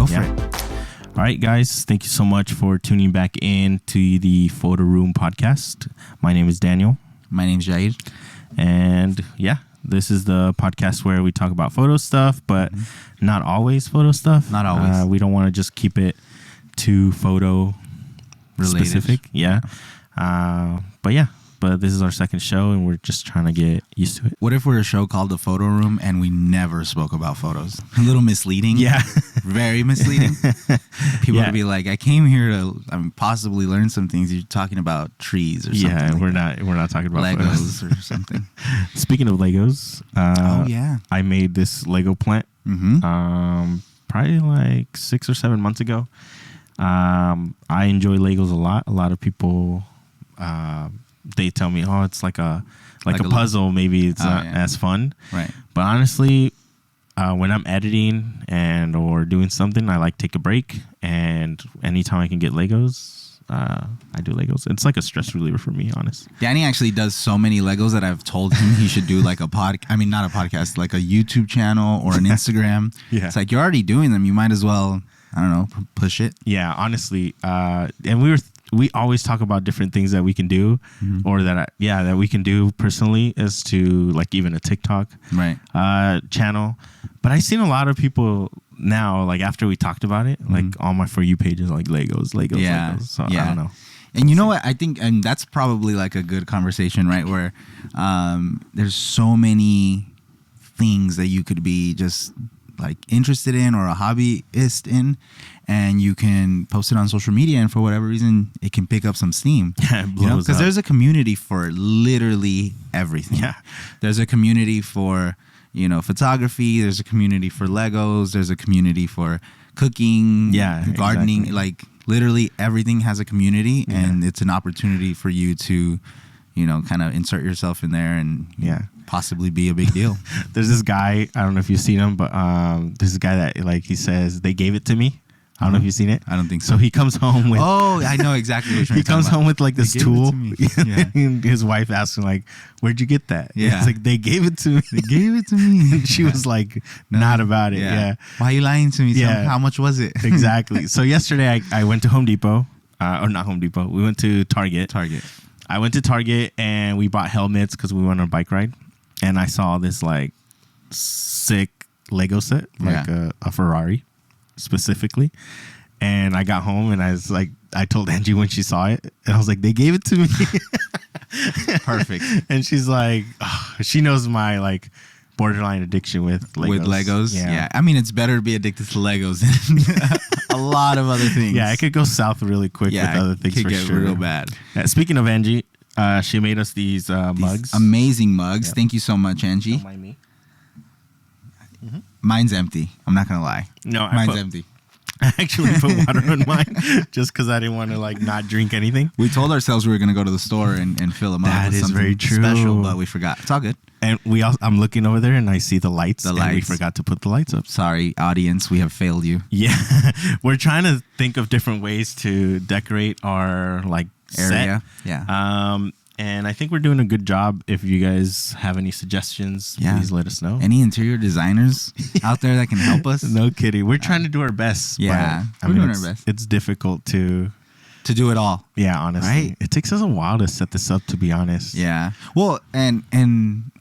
Go for it. All right, guys. Thank you so much for tuning back in to the Photo Room podcast. My name is Daniel. My name's Jair. And yeah, this is the podcast where we talk about photo stuff, but not always photo stuff. Not always. We don't want to just keep it too photo Related. specific. Yeah. But this is our second show, and we're just trying to get used to it. What if we're a show called The Photo Room and we never spoke about photos? A little misleading. Yeah. Very misleading. People would be like, I came here to possibly learn some things. You're talking about trees or something. Yeah, like we're that. not talking about Legos photos. or something. Speaking of Legos, I made this Lego plant probably like 6 or 7 months ago. I enjoy Legos a lot. A lot of people they tell me, oh, it's like a puzzle. Maybe it's not as fun. Right. But honestly, when I'm editing or doing something, I like take a break. And anytime I can get Legos, I do Legos. It's like a stress reliever for me, honest. Danny actually does so many Legos that I've told him he should do like not a podcast, like a YouTube channel or an Instagram. Yeah. It's like, you're already doing them. You might as well, I don't know, push it. Yeah, honestly. And we always talk about different things that we can do or that we can do personally as to like even a TikTok channel. But I've seen a lot of people now, like after we talked about it, like on my For You pages, like Legos. So I don't know. And you know what? I think, and that's probably like a good conversation, right? Where there's so many things that you could be just like interested in or a hobbyist in, and you can post it on social media, and for whatever reason it can pick up some steam. Yeah, it blows because there's a community for literally everything. Yeah, there's a community for photography, there's a community for Legos, there's a community for cooking, gardening, exactly. Like literally everything has a community, and it's an opportunity for you to kind of insert yourself in there and possibly be a big deal. There's this guy, I don't know if you've seen him, but there's a guy that like he says they gave it to me. I don't know if you've seen it. I don't think so. So he comes home with... Oh, I know exactly what you're He comes home with like this tool. And his wife asked him like, where'd you get that? Yeah. It's like, they gave it to me. They gave it to me. And she was like, not about it. Yeah. Why are you lying to me? Yeah. How much was it? Exactly. So yesterday I went to Home Depot. Or not Home Depot. We went to Target. I went to Target and we bought helmets because we went on a bike ride. And I saw this like sick Lego set, like a Ferrari specifically. And I got home and I was like, I told Angie when she saw it, and I was like, they gave it to me. Perfect. And she's like, she knows my like borderline addiction with Legos. With Legos? Yeah. I mean, it's better to be addicted to Legos than a lot of other things. Yeah, it could go south really quick with other things it could for get real bad. Speaking of Angie, she made us these mugs. Amazing mugs. Yep. Thank you so much, Angie. Don't mind me. Mine's empty. I'm not going to lie. No, mine's empty. I actually put water in mine just because I didn't want to like not drink anything. We told ourselves we were going to go to the store and fill them up with something very true. Special, but we forgot. It's all good. And I'm looking over there and I see the lights. And we forgot to put the lights up. Sorry, audience, we have failed you. Yeah, we're trying to think of different ways to decorate our like area. Set. Yeah. And I think we're doing a good job. If you guys have any suggestions, please let us know. Any interior designers out there that can help us? No kidding. We're trying to do our best. Yeah, we're doing our best. It's difficult to do it all. Yeah, honestly. Right? It takes us a while to set this up, to be honest. Yeah. Well, and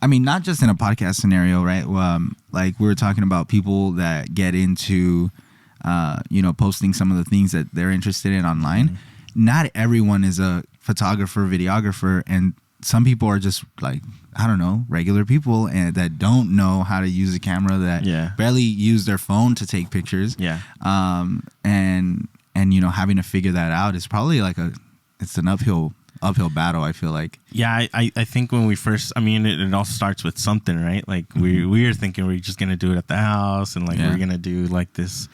I mean, not just in a podcast scenario, right? Like we were talking about people that get into, posting some of the things that they're interested in online. Mm-hmm. Not everyone is a photographer, videographer, and some people are just like, I don't know, regular people and that don't know how to use a camera, that barely use their phone to take pictures. Yeah. And having to figure that out is probably like it's an uphill battle, I feel like. Yeah, I think when we first, it all starts with something, right? Like we were thinking we're just gonna do it at the house, and like we're gonna do like this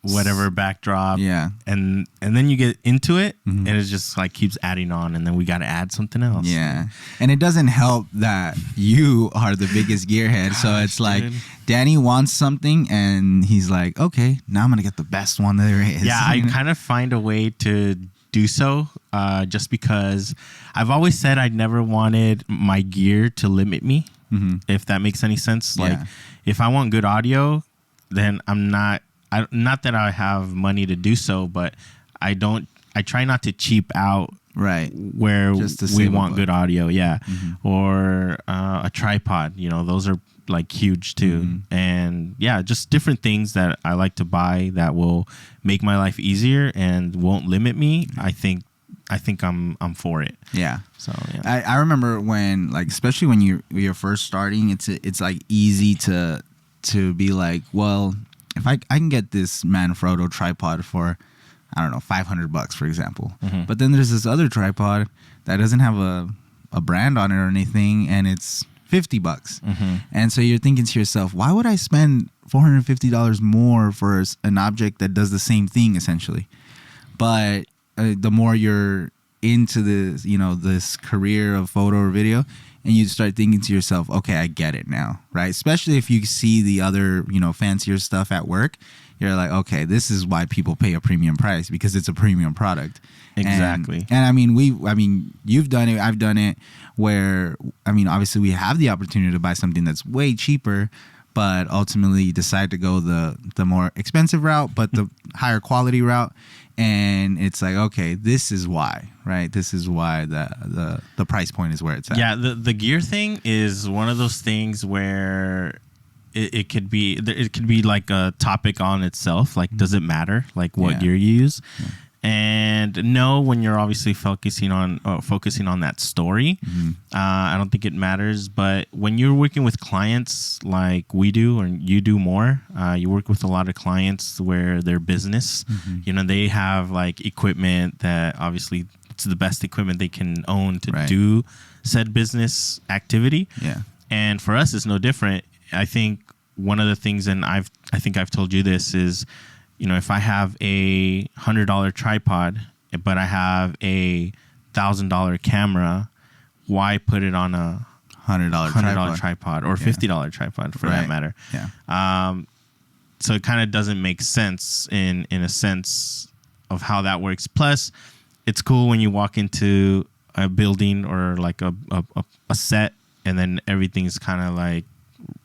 whatever backdrop, and then you get into it, and it just like keeps adding on, and then we got to add something else. And it doesn't help that you are the biggest gearhead. So it's like Danny wants something and he's like, okay, now I'm gonna get the best one there is. I kind of find a way to do so, just because I've always said I never wanted my gear to limit me, if that makes any sense. Like if I want good audio, then I'm not not that I have money to do so, but I try not to cheap out right where we want good audio. Yeah. Or a tripod, those are like huge too. And yeah, just different things that I like to buy that will make my life easier and won't limit me. I think I'm for it. Yeah. So yeah. I remember when, like, especially when you're first starting, it's like easy to be like, well, if I can get this Manfrotto tripod for, I don't know, $500, for example. But then there's this other tripod that doesn't have a brand on it or anything, and it's $50. And so you're thinking to yourself, why would I spend $450 more for an object that does the same thing essentially? But the more you're into this, this career of photo or video, and you start thinking to yourself, okay, I get it now, right? Especially if you see the other, fancier stuff at work, you're like, okay, this is why people pay a premium price, because it's a premium product. Exactly. And I mean, you've done it, I've done it, where, obviously we have the opportunity to buy something that's way cheaper, but ultimately you decide to go the more expensive route, but the higher quality route. And it's like, okay, this is why, right? This is why the price point is where it's at. Yeah, the gear thing is one of those things where it could be like a topic on itself. Like, does it matter like what gear you use? Yeah. And no, when you're obviously focusing on that story, I don't think it matters. But when you're working with clients like we do, or you do more, you work with a lot of clients where their business, they have like equipment that obviously it's the best equipment they can own to do said business activity. Yeah. And for us, it's no different. I think one of the things, and I think I've told you this, is, if I have a $100 tripod, but I have a $1,000 camera, why put it on a $100 tripod or $50 tripod for that matter? Yeah. So it kind of doesn't make sense in a sense of how that works. Plus, it's cool when you walk into a building or like a set, and then everything's kind of like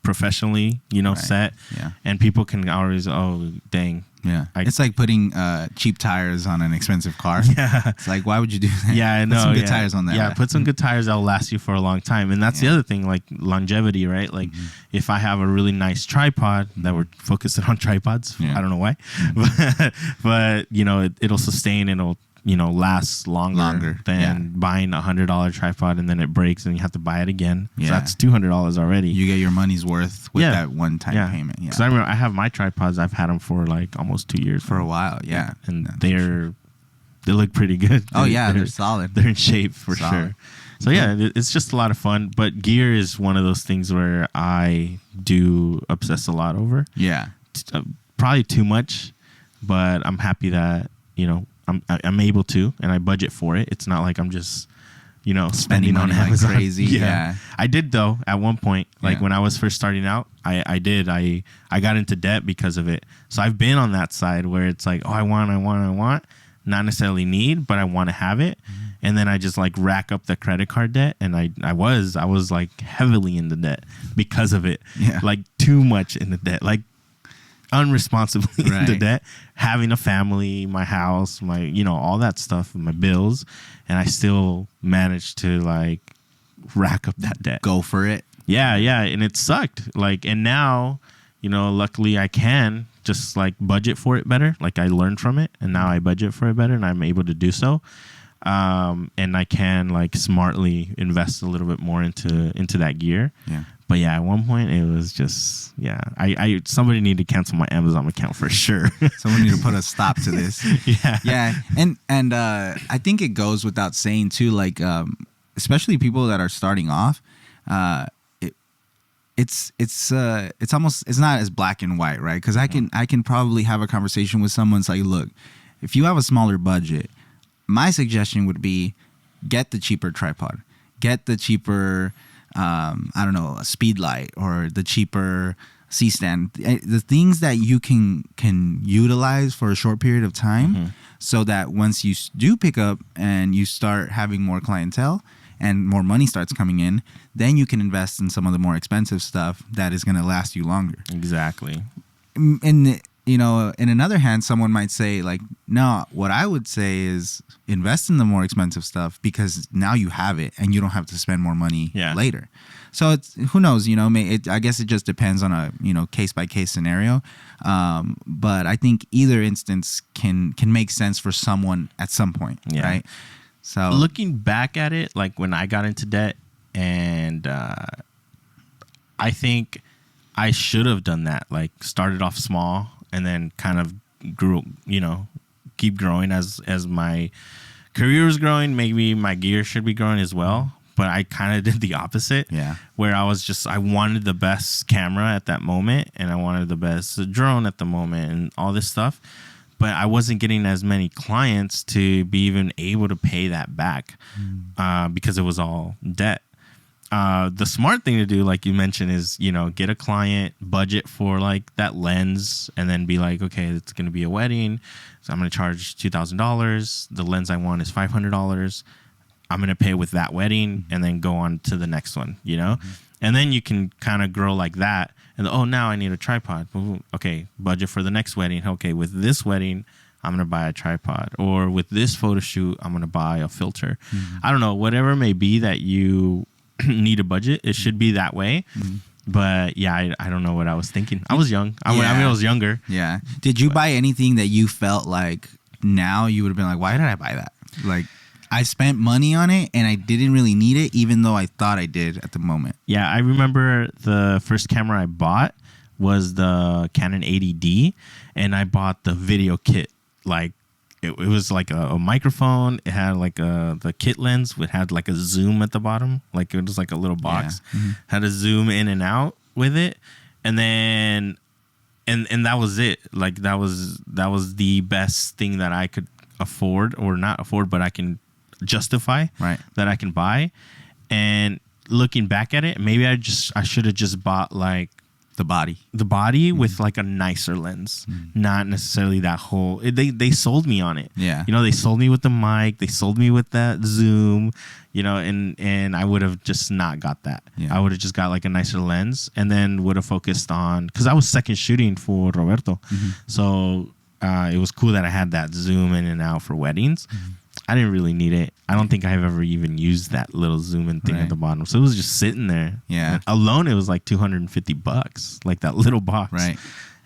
professionally, set. Yeah. And people can always, oh, dang. Yeah. It's like putting cheap tires on an expensive car. Yeah. It's like, why would you do that? Yeah, I know. Put some good tires on that. Yeah, put some good tires that'll last you for a long time. And that's the other thing, like longevity, right? Like if I have a really nice tripod, that we're focusing on tripods. I don't know why. But it'll sustain, and it'll lasts longer than buying a $100 tripod and then it breaks and you have to buy it again. So that's $200 already. You get your money's worth with that one-time payment. Because I remember I have my tripods. I've had them for like almost 2 years. For a while, yeah. And they look pretty good. They're solid. They're in shape for sure. So yeah, it's just a lot of fun. But gear is one of those things where I do obsess a lot over. Yeah. Probably too much, but I'm happy that, I'm able to, and I budget for it. It's not like I'm just, spending on Amazon. Like crazy. Yeah. I did though at one point, like when I was first starting out, I got into debt because of it. So I've been on that side where it's like, oh, I want, not necessarily need, but I want to have it. And then I just like rack up the credit card debt, and I was like heavily in the debt because of it. Yeah. Like too much in the debt. Like unresponsibly into debt, having a family, my house, my all that stuff, my bills, and I still managed to like rack up that debt. Go for it. Yeah, and it sucked. Like, and now, luckily I can just like budget for it better. Like I learned from it, and now I budget for it better, and I'm able to do so. And I can like smartly invest a little bit more into that gear. Yeah. But yeah, at one point it was just I somebody needed to cancel my Amazon account for sure. Someone need to put a stop to this. Yeah, and I think it goes without saying too, like especially people that are starting off, it's not as black and white, right? Because I can probably have a conversation with someone. It's like, look, if you have a smaller budget, my suggestion would be get the cheaper tripod, get the cheaper. A speed light, or the cheaper C-stand, the things that you can utilize for a short period of time, so that once you do pick up and you start having more clientele and more money starts coming in, then you can invest in some of the more expensive stuff that is going to last you longer. Exactly. And you know, in another hand, someone might say like, no, what I would say is invest in the more expensive stuff because now you have it and you don't have to spend more money later. So it's, who knows, you know, I guess it just depends on a, you know, case by case scenario. But I think either instance can make sense for someone at some point. Right. So looking back at it, like when I got into debt, and I think I should have done that, like started off small and then kind of grew, you know, keep growing as my career is growing. Maybe my gear should be growing as well. But I kind of did the opposite. Where I wanted the best camera at that moment, and I wanted the best drone at the moment and all this stuff. But I wasn't getting as many clients to be even able to pay that back because it was all debt. The smart thing to do, like you mentioned, is, you know, get a client, budget for like that lens, and then be like, okay, it's going to be a wedding, so I'm going to charge $2,000. The lens I want is $500. I'm going to pay with that wedding and then go on to the next one, you know? And then you can kind of grow like that. And, oh, now I need a tripod. Okay, budget for the next wedding. Okay, with this wedding, I'm going to buy a tripod. Or with this photo shoot, I'm going to buy a filter. I don't know, whatever it may be that you need a budget, it should be that way. But yeah, I don't know what I was thinking. I was young. I mean, I was younger. Yeah. Did you buy anything that you felt like now you would have been like, why did I buy that? Like, I spent money on it and I didn't really need it, even though I thought I did at the moment. Yeah, I remember the first camera I bought was the Canon 80D, and I bought the video kit. Like, it was like a microphone. It had like the kit lens. It had like a zoom at the bottom. Like, it was like a little box. Had a zoom in and out with it. And then, and that was it. Like, that was the best thing that I could afford, or not afford, but I can justify that I can buy. And looking back at it, maybe I should have just bought like the body with like a nicer lens, not necessarily that whole. They sold me on it. You know, they sold me with the mic, they sold me with that zoom, you know, and I would have just not got that. I would have just got like a nicer lens, and then would have focused on, because I was second shooting for Roberto, so it was cool that I had that zoom in and out for weddings. I didn't really need it. I don't think I've ever even used that little zoom in thing at the bottom. So it was just sitting there. And alone, it was like $250, like that little box.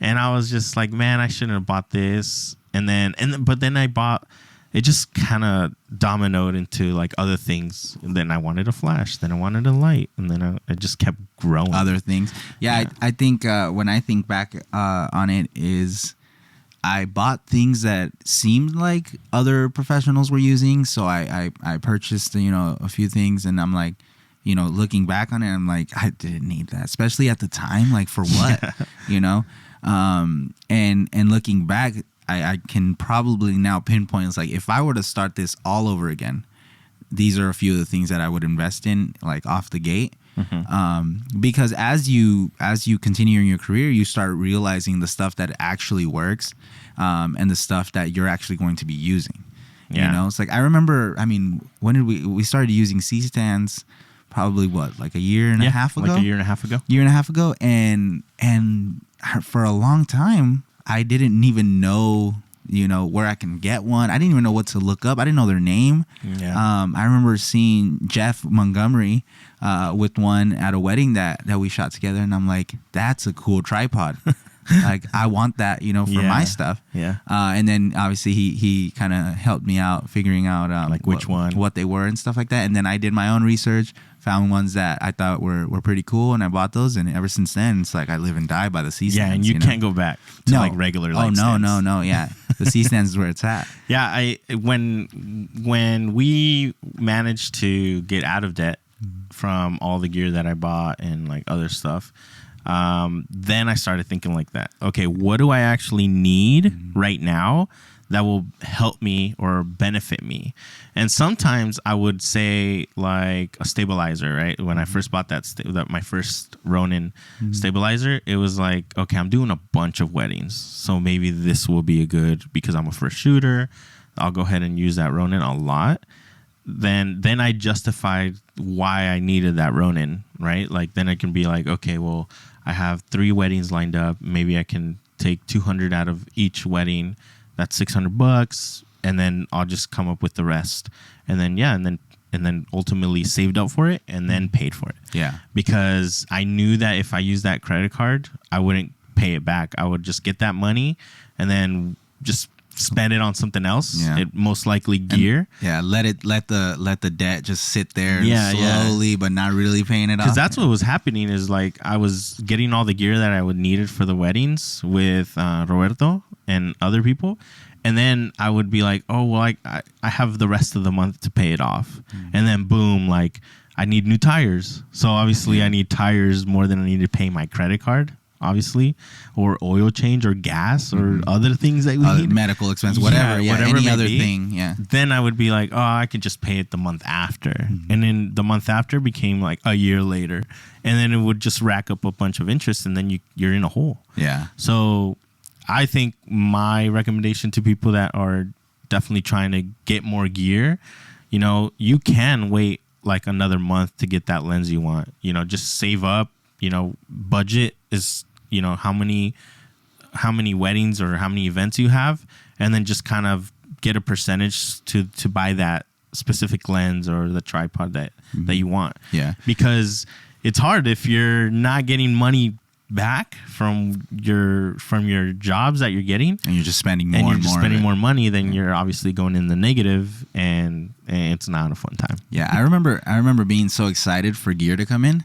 And I was just like, man, I shouldn't have bought this. But then I bought, it just kind of dominoed into like other things. And then I wanted a flash. Then I wanted a light. And then I just kept growing. Other things. I think when I think back on it is, I bought things that seemed like other professionals were using. So I purchased, you know, a few things, and I'm like, you know, looking back on it, I'm like, I didn't need that, especially at the time. Like, for what, you know? And looking back, I can probably now pinpoint, it's like, if I were to start this all over again, these are a few of the things that I would invest in, like off the gate. Because as you continue in your career, you start realizing the stuff that actually works, and the stuff that you're actually going to be using. You know, it's like, I remember, I mean, when did we started using C-stands? Probably like a year and a half ago. Like a year and a half ago. And for a long time, I didn't even know, you know, where I can get one. I didn't even know what to look up. I didn't know their name. I remember seeing Jeff Montgomery with one at a wedding that we shot together, and I'm like, that's a cool tripod. Like, I want that, you know, for my stuff. And then obviously he kind of helped me out figuring out like what they were and stuff like that. And then I did my own research, found ones that I thought were pretty cool, and I bought those. And ever since then, it's like I live and die by the C-stands. Yeah, and you can't go back to like regular light stands. No. Yeah, the C-stands is where it's at. Yeah, when we managed to get out of debt from all the gear that I bought and like other stuff, then I started thinking like that. Okay, what do I actually need right now that will help me or benefit me? And sometimes I would say like a stabilizer, right? When I first bought my first Ronin stabilizer, it was like, okay, I'm doing a bunch of weddings, so maybe this will be a good, because I'm a first shooter, I'll go ahead and use that Ronin a lot. Then I justified why I needed that Ronin, right? Like, then I can be like, okay, well, I have 3 weddings lined up. Maybe I can take 200 out of each wedding. That's $600, and then I'll just come up with the rest. And then and then ultimately saved up for it and then paid for it. Yeah. Because I knew that if I used that credit card, I wouldn't pay it back. I would just get that money and then just spend it on something else. Yeah. It most likely gear. And, let the debt just sit there slowly, but not really paying it off. Because that's what was happening is like I was getting all the gear that I would needed for the weddings with Roberto and other people. And then I would be like, oh, well, I have the rest of the month to pay it off. And then boom, like I need new tires. So obviously I need tires more than I need to pay my credit card, obviously, or oil change or gas or other things that we need. Medical expense, whatever. Whatever any other thing. Yeah. Then I would be like, oh, I could just pay it the month after. And then the month after became like a year later. And then it would just rack up a bunch of interest and then you're in a hole. Yeah. So I think my recommendation to people that are definitely trying to get more gear, you can wait like another month to get that lens you want. Just save up, budget is, how many weddings or how many events you have, and then just kind of get a percentage to buy that specific lens or the tripod that you want. Yeah. Because it's hard if you're not getting money back from your jobs that you're getting, and you're just spending more money, then you're obviously going in the negative, and it's not a fun time. Yeah, I remember being so excited for gear to come in,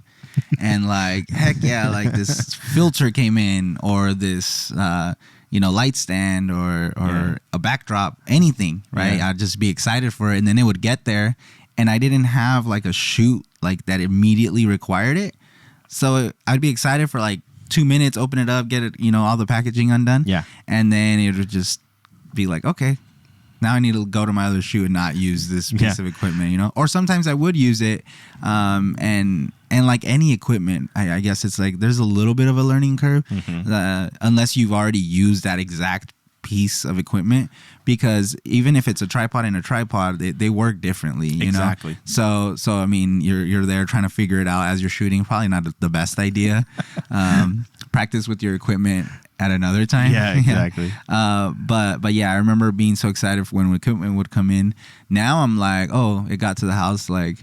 and like heck yeah, like this filter came in, or this light stand, or a backdrop, anything, right? I'd just be excited for it, and then it would get there, and I didn't have like a shoot like that immediately required it, so I'd be excited for like 2 minutes, open it up, get it, all the packaging undone. Yeah. And then it would just be like, okay, now I need to go to my other shoe and not use this piece of equipment, Or sometimes I would use it. And like any equipment, I guess it's like there's a little bit of a learning curve unless you've already used that exact piece of equipment, because even if it's a tripod and a tripod, they work differently, exactly. So I mean, you're there trying to figure it out as you're shooting. Probably not the best idea. Practice with your equipment at another time. Yeah, exactly. But yeah, I remember being so excited for when equipment would come in. Now I'm like, oh, it got to the house, like,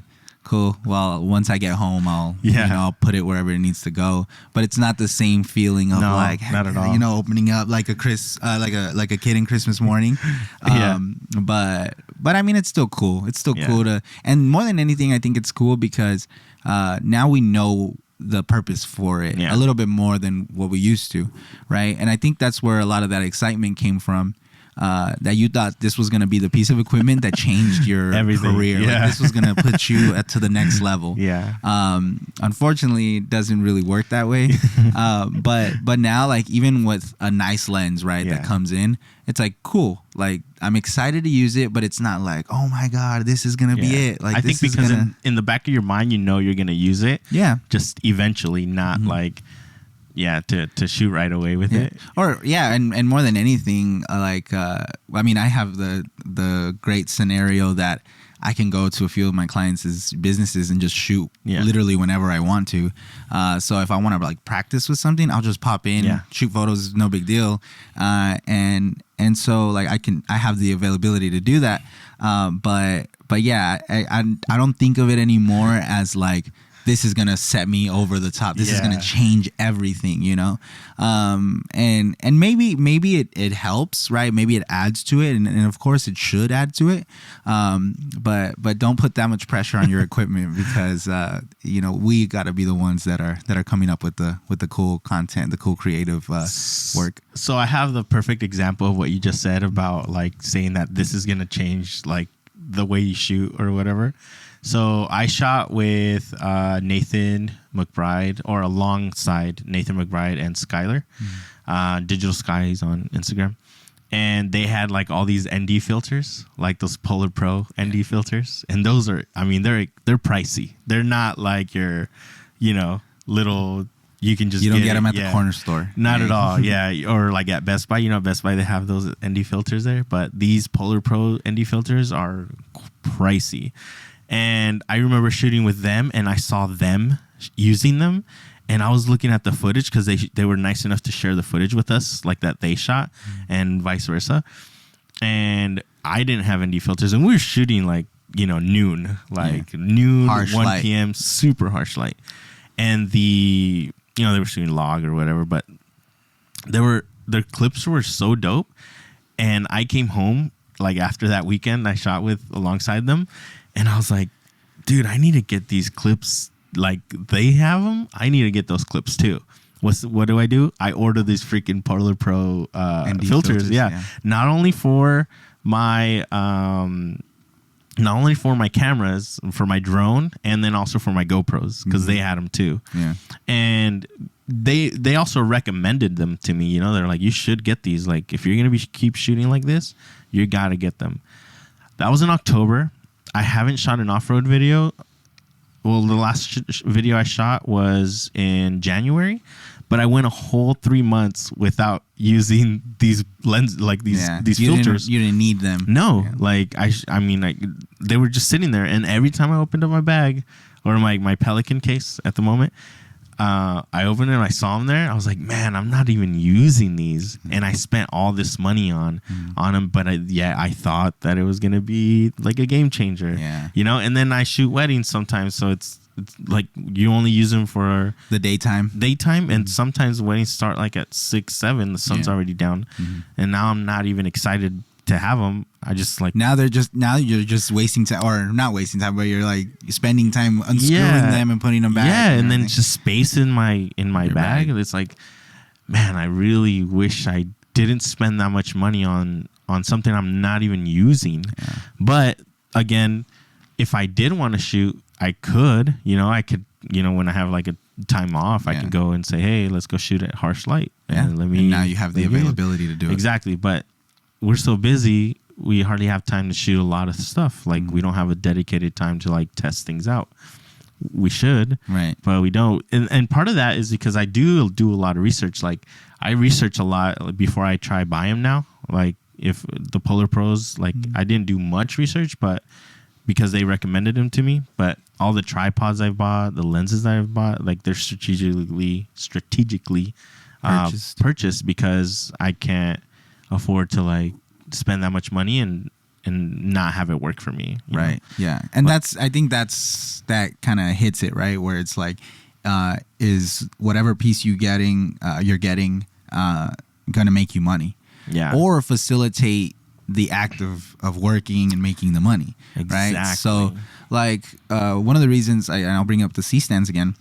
cool. Well, once I get home, I'll put it wherever it needs to go. But it's not the same feeling of like, not at all. Opening up like a like a kid in Christmas morning. But I mean, it's still cool. It's still cool to, and more than anything, I think it's cool because now we know the purpose for it a little bit more than what we used to, right? And I think that's where a lot of that excitement came from. That you thought this was going to be the piece of equipment that changed your career. Yeah. Like, this was going to put you to the next level. Yeah. Unfortunately, it doesn't really work that way. But now, like, even with a nice lens, right, that comes in, it's like, cool. Like, I'm excited to use it, but it's not like, oh my God, this is going to be it. Like, I think because in the back of your mind, you're going to use it. Yeah. Just eventually, not like... Yeah, to shoot right away with it. Or and more than anything, I mean, I have the great scenario that I can go to a few of my clients' businesses and just shoot literally whenever I want to. So if I want to like practice with something, I'll just pop in, shoot photos, no big deal. And so like I have the availability to do that. But yeah, I don't think of it anymore as like, this is gonna set me over the top. This is gonna change everything, And maybe it helps, right? Maybe it adds to it, and of course it should add to it. But don't put that much pressure on your equipment because we got to be the ones that are coming up with the cool content, the cool creative work. So I have the perfect example of what you just said about like saying that this is gonna change like the way you shoot or whatever. So I shot with Nathan McBride, or alongside Nathan McBride and Skylar, Digital Skies on Instagram. And they had like all these ND filters, like those Polar Pro ND filters. And those are, I mean, they're pricey. They're not like your, little, you can just You don't get them at the corner store. Not at all, or like at Best Buy. At Best Buy they have those ND filters there. But these Polar Pro ND filters are pricey. And I remember shooting with them, and I saw them using them, And I was looking at the footage because they were nice enough to share the footage with us, like that they shot, and vice versa. And I didn't have ND filters, and we were shooting like, noon, harsh 1 light. p.m., super harsh light. And they were shooting log or whatever, but their clips were so dope. And I came home like after that weekend I shot with alongside them, and I was like, dude, I need to get these clips like they have them. I need to get those clips too. What do? I order these freaking Polar Pro filters. Yeah. Not only for my cameras, for my drone, and then also for my GoPros, because they had them too. Yeah. And they also recommended them to me. They're like, you should get these. Like, if you're gonna keep shooting like this, you gotta get them. That was in October. I haven't shot an off-road video. Well, the last video I shot was in January, but I went a whole 3 months without using these lenses, like these filters. You didn't need them. No, like they were just sitting there, and every time I opened up my bag or my Pelican case at the moment, I opened it and I saw them there. I was like, man, I'm not even using these, and I spent all this money on them. But I thought that it was gonna be like a game changer. Yeah. And then I shoot weddings sometimes, so it's like you only use them for the daytime, and sometimes weddings start like at 6, 7. The sun's already down, and now I'm not even excited to have them. I just like now you're just wasting time, or not wasting time, but you're like spending time unscrewing them and putting them back. Yeah, and then just space in my bag. It's like, man, I really wish I didn't spend that much money on something I'm not even using. Yeah. But again, if I did want to shoot, I could. I could. When I have like a time off, I can go and say, hey, let's go shoot at harsh light. And and now you have the availability to do it. Exactly, but we're so busy, we hardly have time to shoot a lot of stuff. Like, we don't have a dedicated time to like test things out. We should, right? But we don't. And part of that is because I do a lot of research. Like, I research a lot before I try buy them now. Like, if the Polar Pros, like I didn't do much research, but because they recommended them to me. But all the tripods I've bought, the lenses that I've bought, like they're strategically purchased because I can't afford to like spend that much money and not have it work for me. Right. know? Yeah. And I think that kind of hits it, right? Where it's like, is whatever piece you're getting going to make you money? Yeah. Or facilitate the act of working and making the money. Exactly. Right. So like, one of the reasons and I'll bring up the C-stands again.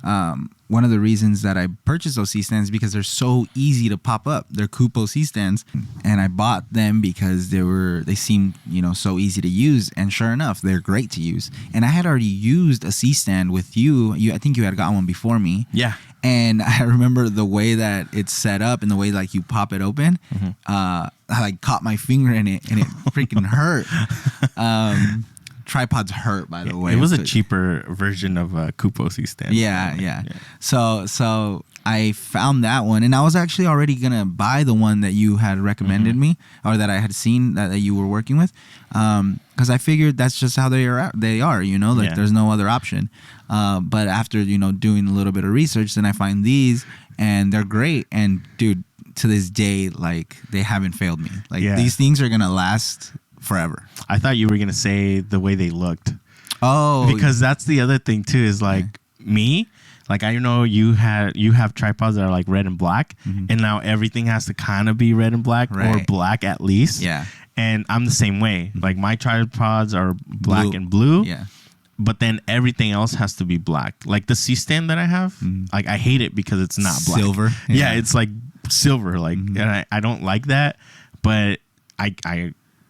One of the reasons that I purchased those C-stands is because they're so easy to pop up. They're Kupo C-stands, and I bought them because they seemed, so easy to use. And sure enough, they're great to use. And I had already used a C-stand with you. I think you had got one before me. Yeah. And I remember the way that it's set up and the way like you pop it open. I like caught my finger in it, and it freaking hurt. Tripods hurt, by the way. It was a cheaper version of a Kupo C-stand. Yeah. So I found that one, and I was actually already gonna buy the one that you had recommended me, or that I had seen that you were working with, because I figured that's just how they are. There's no other option. But after doing a little bit of research, then I find these, and they're great. And dude, to this day, like they haven't failed me. Like these things are gonna last forever. I thought you were gonna say the way they looked. Oh, because that's the other thing too. Is like me. Like, I know you have tripods that are like red and black, and now everything has to kind of be red and black, or black at least. Yeah. And I'm the same way. Like, my tripods are black and blue. Yeah. But then everything else has to be black. Like the C-stand that I have, like I hate it because it's not black. Silver. Yeah, it's like silver. Like, and I don't like that. But I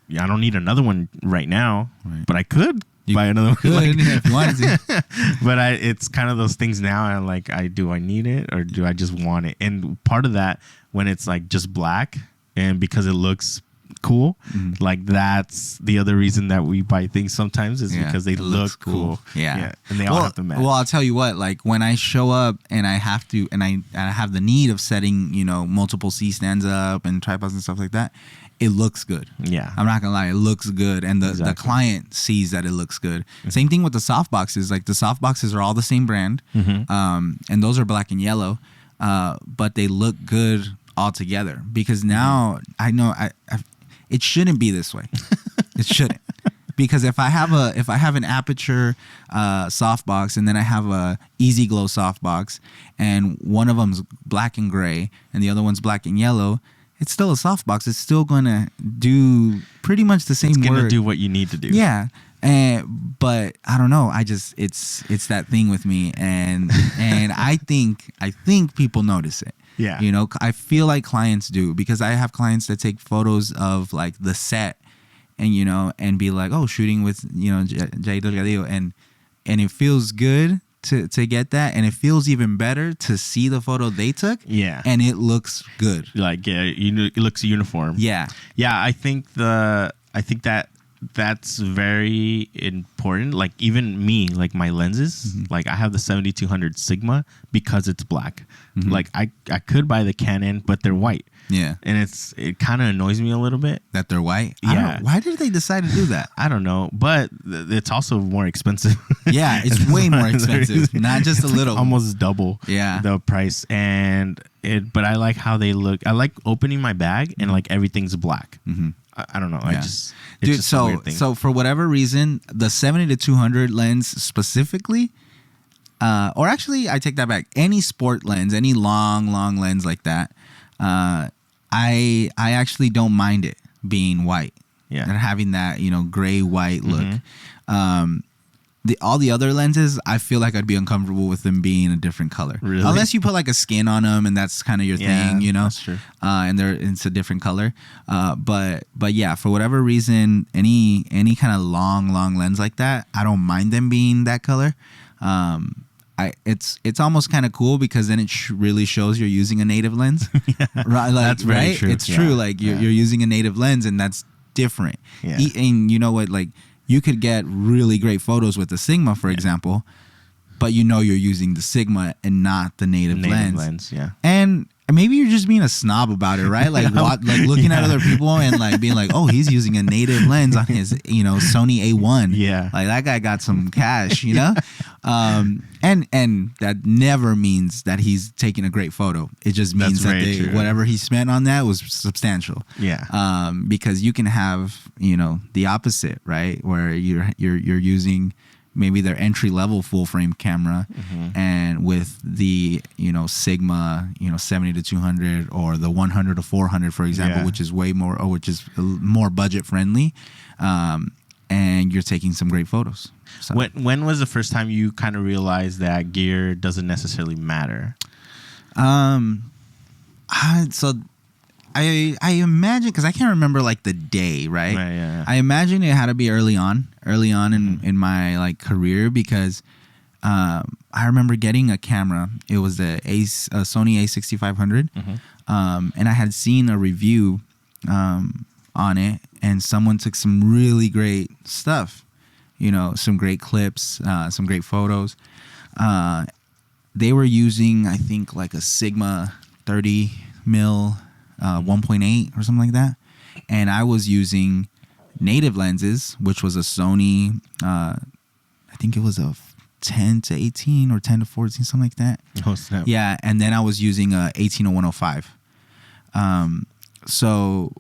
don't need another one right now. Right. But I could buy another one. Like, if you wanted to. But it's kind of those things now. And I'm like, do I need it or do I just want it? And part of that, when it's like just black, and because it looks cool. Like that's the other reason that we buy things sometimes is because they look cool. Yeah. And they all have to match. Well, I'll tell you what, like when I show up and I have to, and I have the need of setting, multiple C stands up and tripods and stuff like that, it looks good. Yeah. I'm not gonna lie, it looks good. And the client sees that it looks good. Same thing with the softboxes. Like the softboxes are all the same brand. And those are black and yellow. But they look good all together because now I know it shouldn't be this way. It shouldn't. Because if I have an Aperture softbox and then I have a Easy Glow softbox and one of them's black and gray and the other one's black and yellow, it's still a softbox. It's still going to do pretty much the same work. It's going to do what you need to do. Yeah. But I don't know. It's that thing with me, and I think people notice it. Yeah. I feel like clients do because I have clients that take photos of like the set, and be like, oh, shooting with Jair Delgadillo, and it feels good to get that, and it feels even better to see the photo they took. Yeah. And it looks good. Like it looks uniform. Yeah. Yeah. I think that's very important. Like even me, like my lenses, like I have the 7200 Sigma because it's black. Like I could buy the Canon, but they're white. Yeah. And it kind of annoys me a little bit that they're white. Yeah. Why did they decide to do that? I don't know, but it's also more expensive. Yeah, it's way more expensive. Not just a little. Like almost double. Yeah. The price, but I like how they look. I like opening my bag and like everything's black. I don't know. Yeah. It's Dude, just a weird thing. So for whatever reason, the 70-200 lens specifically, or actually I take that back. Any sport lens, any long lens like that, I actually don't mind it being white. Yeah. And having that, gray white look. All the other lenses, I feel like I'd be uncomfortable with them being a different color. Really? Unless you put like a skin on them and that's kind of your thing, That's true. And it's a different color. But yeah, for whatever reason, any kind of long lens like that, I don't mind them being that color. It's almost kind of cool because then it really shows you're using a native lens. Right? Like, that's very right? true. It's true. Like you're using a native lens and that's different. Yeah. And you know what, like you could get really great photos with the Sigma, for example, but you're using the Sigma and not the native lens. Yeah. And maybe you're just being a snob about it, right? Like looking at other people and like being like, oh, he's using a native lens on his, Sony A1. Yeah. Like that guy got some cash, and that never means that he's taking a great photo. It just means that whatever he spent on that was substantial. Yeah. Because you can have, the opposite, right? Where you're using maybe their entry level full frame camera, and with the Sigma 70-200 or the 100-400, for example, which is more budget friendly, and you're taking some great photos. So. When was the first time you kind of realized that gear doesn't necessarily matter? I imagine, because I can't remember like the day, right? Yeah. I imagine it had to be early on in my like career, because I remember getting a camera. It was a Sony A6500, and I had seen a review on it, and someone took some really great stuff, some great clips, some great photos. They were using, I think, like a Sigma 30 mil 1.8 or something like that, and I was using native lenses, which was a Sony, I think it was a 10-18 or 10-14, something like that. Oh, snap. Yeah, and then I was using a 18-105. So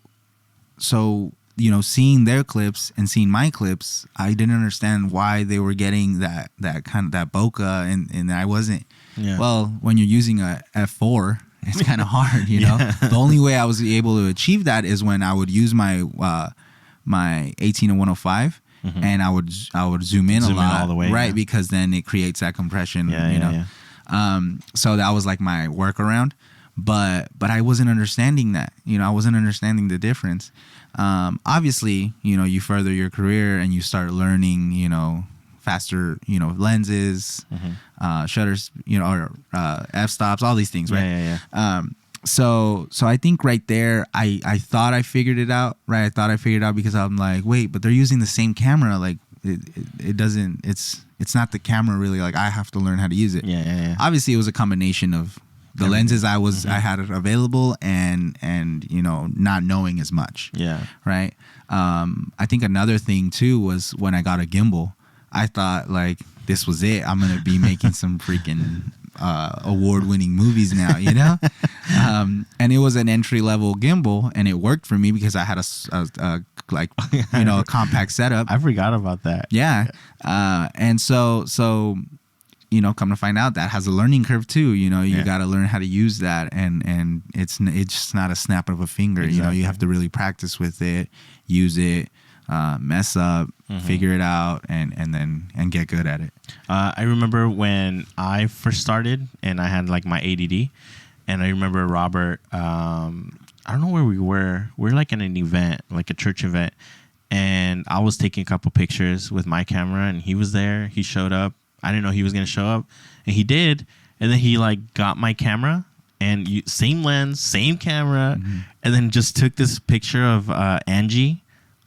seeing their clips and seeing my clips, I didn't understand why they were getting that kind of that bokeh, and I wasn't. Yeah. Well, when you're using a f4, it's kind of hard, The only way I was able to achieve that is when I would use my 18-105, and I would zoom in a lot, all the way, right? Because then it creates that compression, Yeah. So that was like my workaround, but I wasn't understanding that, I wasn't understanding the difference. Obviously, you further your career and you start learning, faster, lenses, shutters, or f-stops, all these things, right? Yeah. So I think right there, I thought I figured it out, right? I thought I figured it out because I'm like, wait, but they're using the same camera. Like it doesn't, it's not the camera really. Like I have to learn how to use it. Yeah. Obviously it was a combination of the lenses I had available and not knowing as much. Yeah. Right. I think another thing too was when I got a gimbal, I thought like this was it. I'm going to be making some freaking award-winning movies now, and it was an entry-level gimbal, and it worked for me because I had a compact setup. I forgot about that. Yeah, and so come to find out that has a learning curve too. You got to learn how to use that, and it's just not a snap of a finger. Exactly. You have to really practice with it, use it, mess up, figure it out, and get good at it. I remember when I first started and I had like my ADD, and I remember Robert, I don't know where we were. We were like in an event, like a church event, and I was taking a couple pictures with my camera, and he was there. He showed up. I didn't know he was going to show up, and he did. And then he like got my camera and same lens, same camera, and then just took this picture of Angie,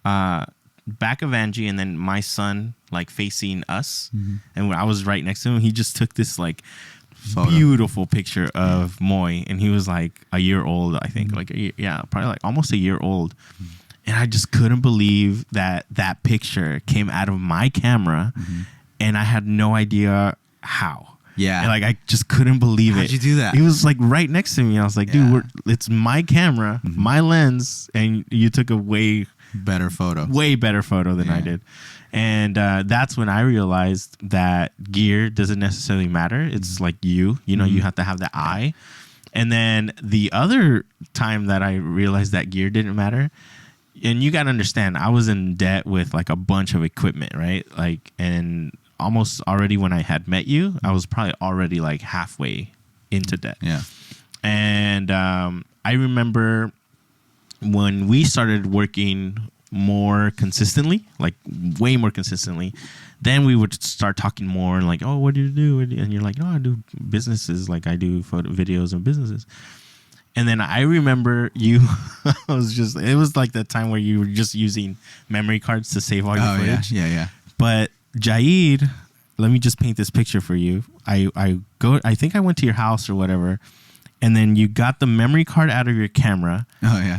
back of Angie, and then my son like facing us, and when I was right next to him, he just took this like beautiful picture of Moy, and he was like a year old, I think, probably like almost a year old, and I just couldn't believe that picture came out of my camera, and I had no idea how. Yeah. And like I just couldn't believe it. How'd you do that? He was like right next to me. I was like, dude, it's my camera, my lens, and you took a way better photo than I did. And that's when I realized that gear doesn't necessarily matter. It's like you have to have the eye. And then the other time that I realized that gear didn't matter, and you got to understand, I was in debt with like a bunch of equipment, right? Like, and almost already when I had met you, I was probably already like halfway into debt. Yeah. And I remember when we started working more consistently, like way more consistently, then we would start talking more and like, oh, what do you do? And you're like, oh, I do businesses, like I do photo videos and businesses. And then I remember you, it was like that time where you were just using memory cards to save all your footage. Yeah. But Jaid, let me just paint this picture for you. I think I went to your house or whatever, and then you got the memory card out of your camera,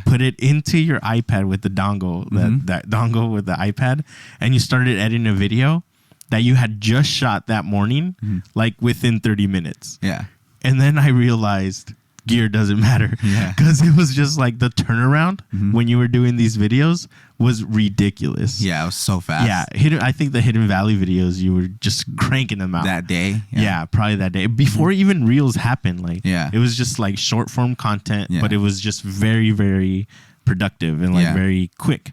put it into your iPad with the dongle, that dongle with the iPad, and you started editing a video that you had just shot that morning, like within 30 minutes. Yeah. And then I realized gear doesn't matter, because it was just like the turnaround when you were doing these videos was ridiculous. Yeah, it was so fast. Yeah, I think the Hidden Valley videos, you were just cranking them out that day. Yeah, probably that day before even reels happened. Like, it was just like short form content, but it was just very, very productive and like very quick.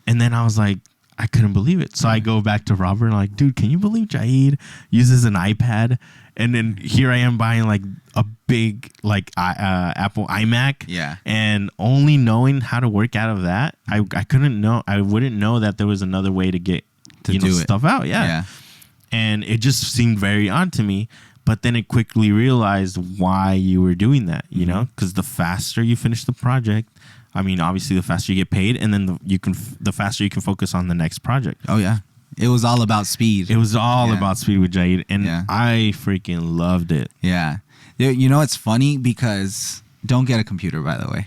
And then I was like, I couldn't believe it. So I go back to Robert and I'm like, dude, can you believe Jaid uses an iPad? And then here I am buying like a big like Apple iMac. Yeah. And only knowing how to work out of that, I wouldn't know that there was another way to get stuff out. Yeah. And it just seemed very odd to me. But then it quickly realized why you were doing that, because the faster you finish the project, I mean, obviously the faster you get paid, and then the faster you can focus on the next project. Oh yeah. It was all about speed. It was all about speed with Jaid, and I freaking loved it. Yeah. It's funny because don't get a computer, by the way.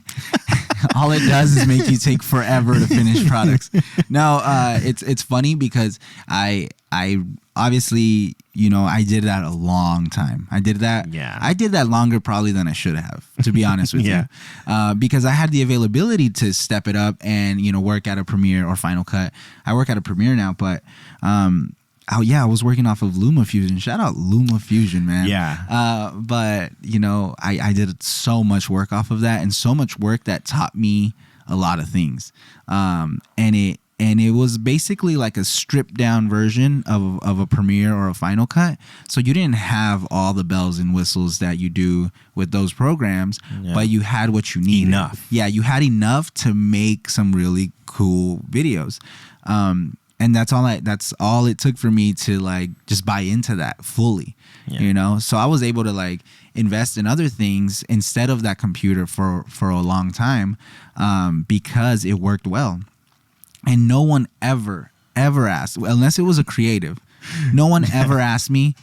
All it does is make you take forever to finish products. No, it's funny because I obviously, I did that a long time. I did that longer probably than I should have, to be honest with you. Because I had the availability to step it up and, work at a Premiere or Final Cut. I work at a Premiere now, but I was working off of LumaFusion. Shout out LumaFusion, man. Yeah. But, I did so much work off of that, and so much work that taught me a lot of things. And it was basically like a stripped down version of a Premiere or a Final Cut. So you didn't have all the bells and whistles that you do with those programs, but you had what you needed. Enough. Yeah, you had enough to make some really cool videos. And And that's all it took for me to like just buy into that fully, you know? So I was able to like invest in other things instead of that computer for a long time, because it worked well. And no one ever asked, unless it was a creative, no one ever asked me,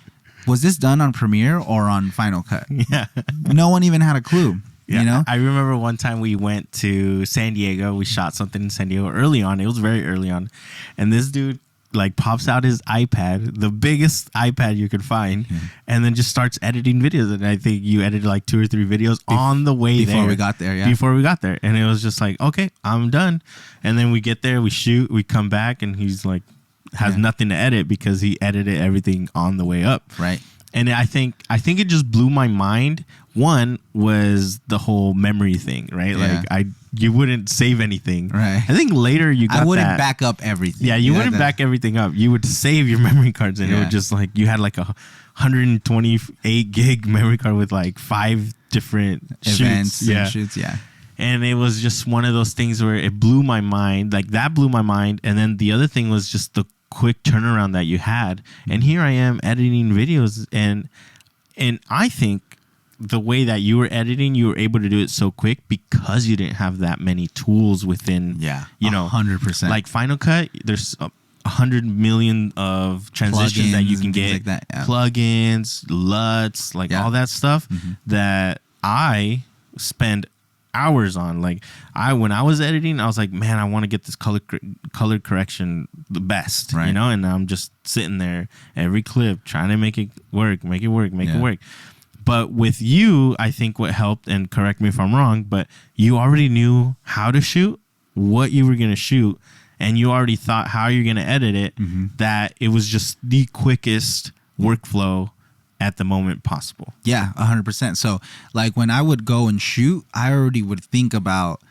was this done on Premiere or on Final Cut? Yeah. No one even had a clue. Yeah, you know? I remember one time we went to San Diego. We shot something in San Diego early on. It was very early on. And this dude like pops out his iPad, the biggest iPad you could find, and then just starts editing videos. And I think you edited like 2 or 3 videos on the way there. Before we got there, yeah. Before we got there. And it was just like, okay, I'm done. And then we get there, we shoot, we come back, and he's like, has nothing to edit because he edited everything on the way up. Right. And I think it just blew my mind. One was the whole memory thing, right? Yeah. Like you wouldn't save anything. Right. I think later you got I wouldn't that. back up everything. Yeah, you wouldn't back everything up. You would save your memory cards, and it would just like you had like a 128 gig memory card with like 5 different events shoots. and shoots. Yeah. And it was just one of those things where it blew my mind. Like that blew my mind. And then the other thing was just the quick turnaround that you had. And here I am editing videos, and I think the way that you were editing, you were able to do it so quick because you didn't have that many tools within. Yeah, you know, 100%. Like Final Cut, there's 100 million of transitions Plugins that you can get, like that, yeah. plugins, LUTs, like all that stuff that I spend hours on. Like when I was editing, I was like, man, I want to get this color correction the best, right. you know. And I'm just sitting there every clip trying to make it work. But with you, I think what helped, and correct me if I'm wrong, but you already knew how to shoot, what you were going to shoot, and you already thought how you're going to edit it, that it was just the quickest workflow at the moment possible. Yeah, 100%. So like when I would go and shoot, I already would think about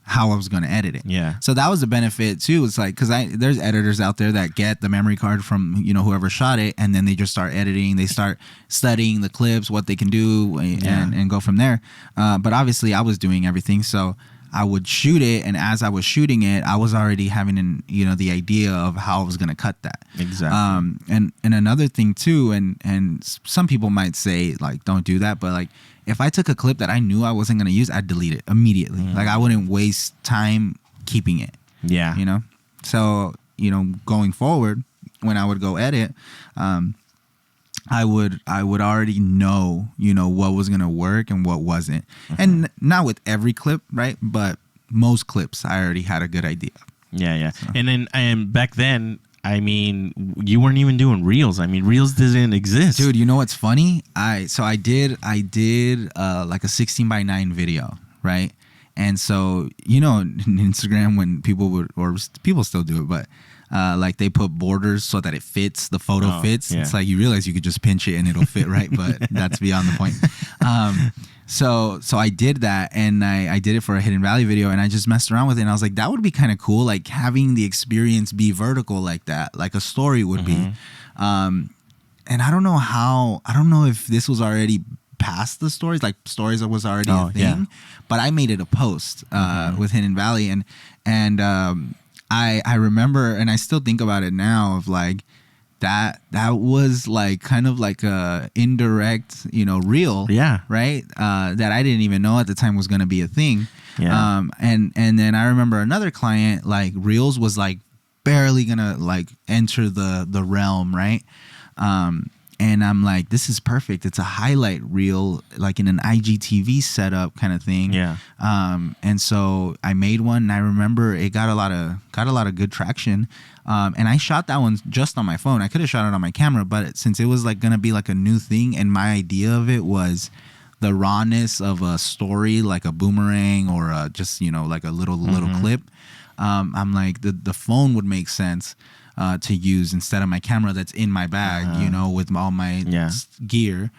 how I was going to edit it. Yeah. So that was a benefit too. It's like, because there's editors out there that get the memory card from, you know, whoever shot it, and then they just start editing. They start studying the clips, what they can do, and go from there. But obviously I was doing everything. So I would shoot it, and as I was shooting it, I was already having the idea of how I was going to cut that. Exactly. And another thing too, and some people might say like don't do that, but like if I took a clip that I knew I wasn't going to use, I'd delete it immediately. Like I wouldn't waste time keeping it. Yeah. You know. So going forward, when I would go edit, I would already know, what was going to work and what wasn't. And not with every clip, right? But most clips, I already had a good idea. Yeah. So. And back then, I mean, you weren't even doing reels. I mean, reels didn't exist. Dude, you know what's funny? I did like a 16:9 video, right? And so, in Instagram when people would, or people still do it, but like they put borders so that it fits, the photo fits. Yeah. It's like you realize you could just pinch it and it'll fit right, but that's beyond the point. So I did that, and I did it for a Hidden Valley video, and I just messed around with it, and I was like, that would be kind of cool, like having the experience be vertical like that, like a story would be. And I don't know if this was already past the stories, like stories was already a thing, but I made it a post with Hidden Valley, and I remember, and I still think about it now, of like that was like kind of like a indirect, reel, right? That I didn't even know at the time was going to be a thing. Yeah. And then I remember another client, like reels was like barely gonna like enter the realm, right? And I'm like, this is perfect. It's a highlight reel, like in an IGTV setup kind of thing. Yeah. And so I made one, and I remember it got a lot of good traction. And I shot that one just on my phone. I could have shot it on my camera, but since it was like gonna be like a new thing, and my idea of it was the rawness of a story, like a boomerang or just like a little clip. I'm like, the phone would make sense to use instead of my camera that's in my bag, with all my gear.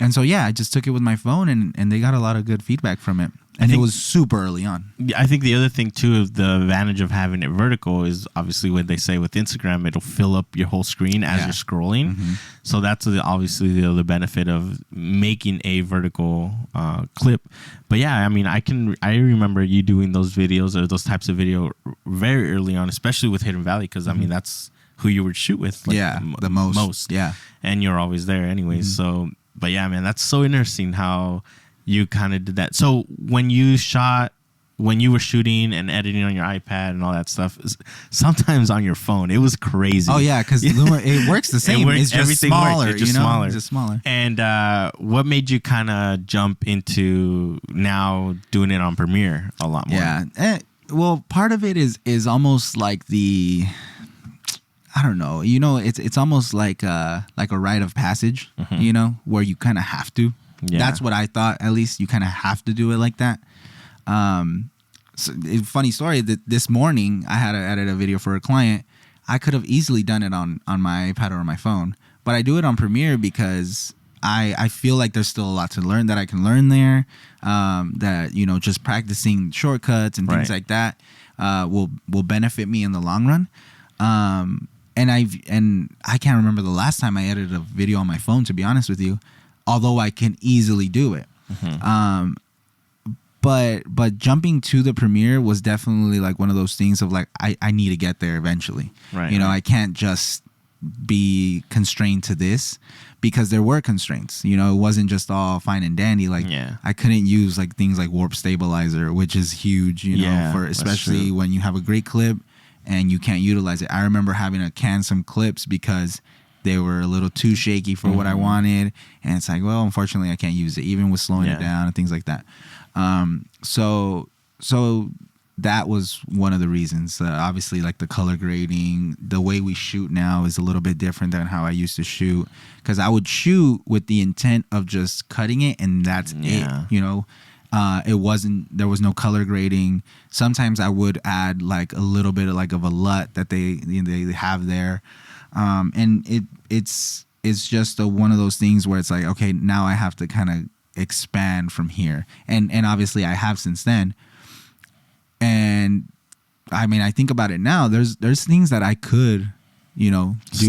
And so, I just took it with my phone, and they got a lot of good feedback from it. And it was super early on. I think the other thing, too, the advantage of having it vertical is obviously what they say with Instagram, it'll fill up your whole screen as you're scrolling. So that's obviously the other benefit of making a vertical clip. But I mean, I remember you doing those videos or those types of video very early on, especially with Hidden Valley, because I mean, that's who you would shoot with. Like, the most. Yeah. And you're always there anyways. So, but yeah, man, that's so interesting how you kind of did that. So when you were shooting and editing on your iPad and all that stuff, sometimes on your phone, it was crazy. Oh yeah, because Luma, it works the same. It's just smaller. It's just smaller. Just smaller. And what made you kind of jump into now doing it on Premiere a lot more? Yeah. Well, part of it is almost like I don't know. It's almost like a rite of passage. Where you kind of have to. Yeah. That's what I thought. At least you kind of have to do it like that. So, funny story that this morning I had to edit a video for a client. I could have easily done it on my iPad or on my phone, but I do it on Premiere because I feel like there's still a lot to learn that I can learn there. That just practicing shortcuts and things like that will benefit me in the long run. And I can't remember the last time I edited a video on my phone, to be honest with you, although I can easily do it. But jumping to the Premiere was definitely like one of those things of like I need to get there eventually. Right. I can't just be constrained to this because there were constraints. It wasn't just all fine and dandy. Like I couldn't use like things like warp stabilizer, which is huge. For especially when you have a great clip and you can't utilize it. I remember having to can some clips because they were a little too shaky for what I wanted, and it's like, well, unfortunately, I can't use it, even with slowing it down and things like that. So that was one of the reasons. Obviously, like the color grading, the way we shoot now is a little bit different than how I used to shoot, because I would shoot with the intent of just cutting it, and that's it. There was no color grading. Sometimes I would add like a little bit of a LUT that they have there. And it's just one of those things where it's like, okay, now I have to kind of expand from here. And obviously I have since then. And I mean, I think about it now, there's things that I could, do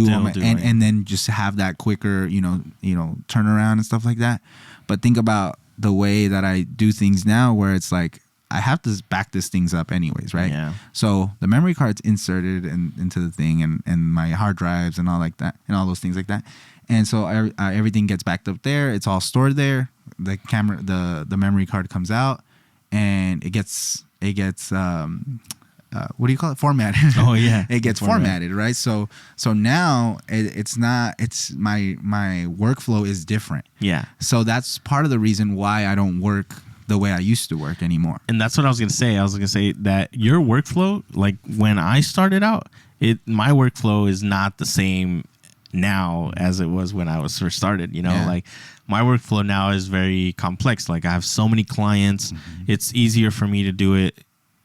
and then just have that quicker, turnaround and stuff like that. But think about the way that I do things now, where it's like, I have to back this things up anyways, right? Yeah. So the memory card's inserted into the thing, and my hard drives and all like that, and all those things like that. And so everything gets backed up there. It's all stored there. The camera, the memory card comes out, and it gets what do you call it? Formatted. Oh yeah, it gets formatted, right? So now it's my workflow is different. Yeah. So that's part of the reason why I don't work the way I used to work anymore. And that's what I was going to say. I was going to say that your workflow, like when I started out, my workflow is not the same now as it was when I was first started. Like my workflow now is very complex. Like I have so many clients. It's easier for me to do it.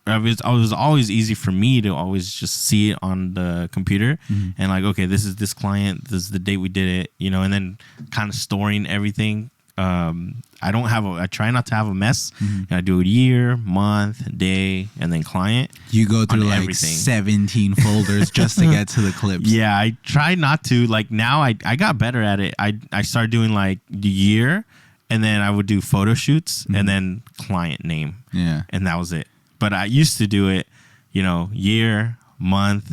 It was always easy for me to always just see it on the computer and like, okay, this is this client, this is the date we did it, and then kind of storing everything. I try not to have a mess. I do a year, month, day, and then client. You go through like everything. 17 folders just to get to the clips. Yeah, I try not to. Like now I got better at it. I started doing like the year, and then I would do photo shoots and then client name. Yeah. And that was it. But I used to do it, year, month,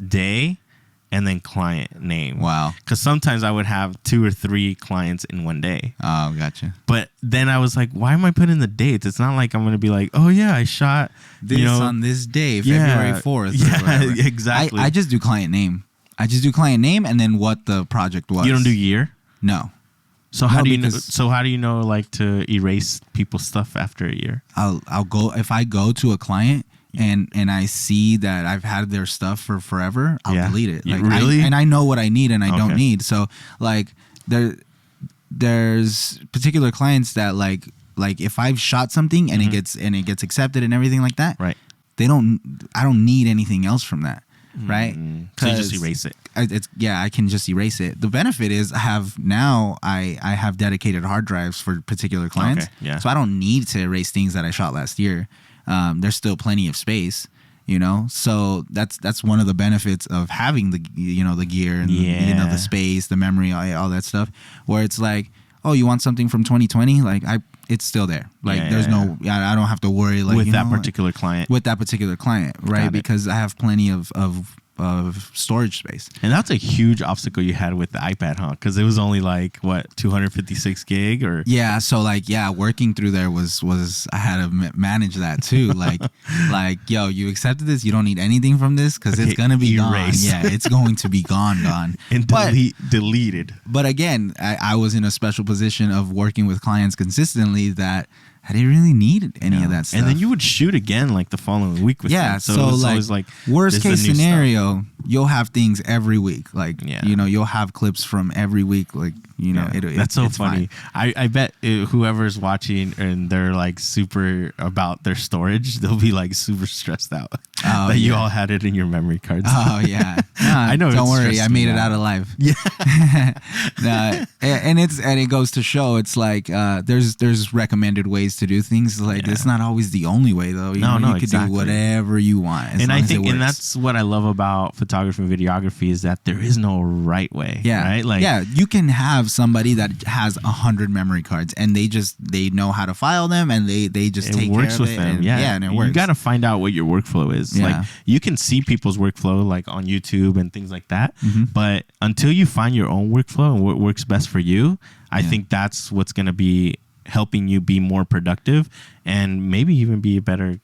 day, and then client name. Wow. Because sometimes I would have 2 or 3 clients in one day. Oh, gotcha. But then I was like, why am I putting the dates? It's not like I'm going to be like, oh, yeah, I shot this on this day, February 4th. Yeah, exactly. I just do client name. And then what the project was. You don't do year? No. So how do you know like to erase people's stuff after a year? I'll go, if I go to a client and I see that I've had their stuff for forever, I'll delete it. Like, really? I know what I need and I don't need. So like there's particular clients that like if I've shot something and it gets accepted and everything like that, right? I don't need anything else from that. Right? So you just erase it. I can just erase it. The benefit is I have dedicated hard drives for particular clients. Okay, yeah. So I don't need to erase things that I shot last year. There's still plenty of space, So that's one of the benefits of having the gear and the space, the memory, all that stuff. Where it's like, oh, you want something from 2020? Like it's still there. Like I don't have to worry. Like with that particular client. With that particular client, right? Because I have plenty of of storage space. And that's a huge obstacle you had with the iPad, huh? Because it was only like what 256 gig or yeah. So like working through there was I had to manage that too. like yo, you accepted this. You don't need anything from this because it's gonna be erase. gone. Yeah, it's going to be gone. And deleted. But again, I was in a special position of working with clients consistently that I didn't really need any of that stuff. And then you would shoot again like the following week with them. So it was like, always like worst case scenario, you'll have things every week. Like, you'll have clips from every week. Like, that's so funny. I bet whoever's watching and they're like super about their storage, they'll be like super stressed out that you all had it in your memory cards. Oh yeah. I know. Don't worry. I made it out alive. Yeah. And it goes to show it's like, there's recommended ways to do things. Like it's not always the only way though. You could do whatever you want. And I think, and that's what I love about photography and videography is that there is no right way. Yeah. Right. Like, you can have somebody that has 100 memory cards and they know how to file them and they just take works care of with it. them. And it works. You got to find out what your workflow is. Yeah. Like you can see people's workflow like on YouTube and things like that. Mm-hmm. But until you find your own workflow and what works best for you, I think that's what's going to be helping you be more productive and maybe even be a better,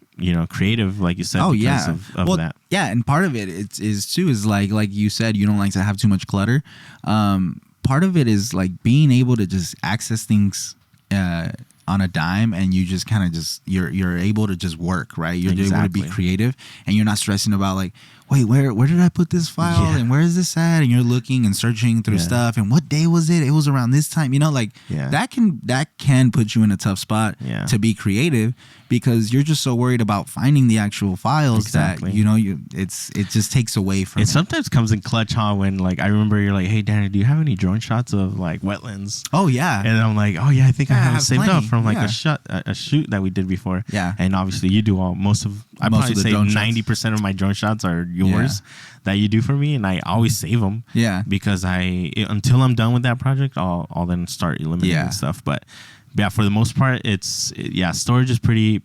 creative, like you said, because of that. Yeah. And part of it is like you said, you don't like to have too much clutter. Part of it is like being able to just access things on a dime, and you just kind of you're able to just work, right? You're able to be creative, and you're not stressing about like, wait, where did I put this file, and where is this at? And you're looking and searching through stuff, and what day was it? It was around this time, that can put you in a tough spot to be creative because you're just so worried about finding the actual files that it just takes away from it. Sometimes comes in clutch, huh? When like I remember you're like, hey Danny, do you have any drone shots of like wetlands? Oh yeah. And I'm like, oh yeah, I think I have it saved plenty. up from like a shoot that we did before. Yeah. And obviously you do most of the 90% of my drone shots are yours that you do for me, and I always save them. Yeah. Because until I'm done with that project, I'll then start eliminating stuff. But yeah, for the most part, storage is pretty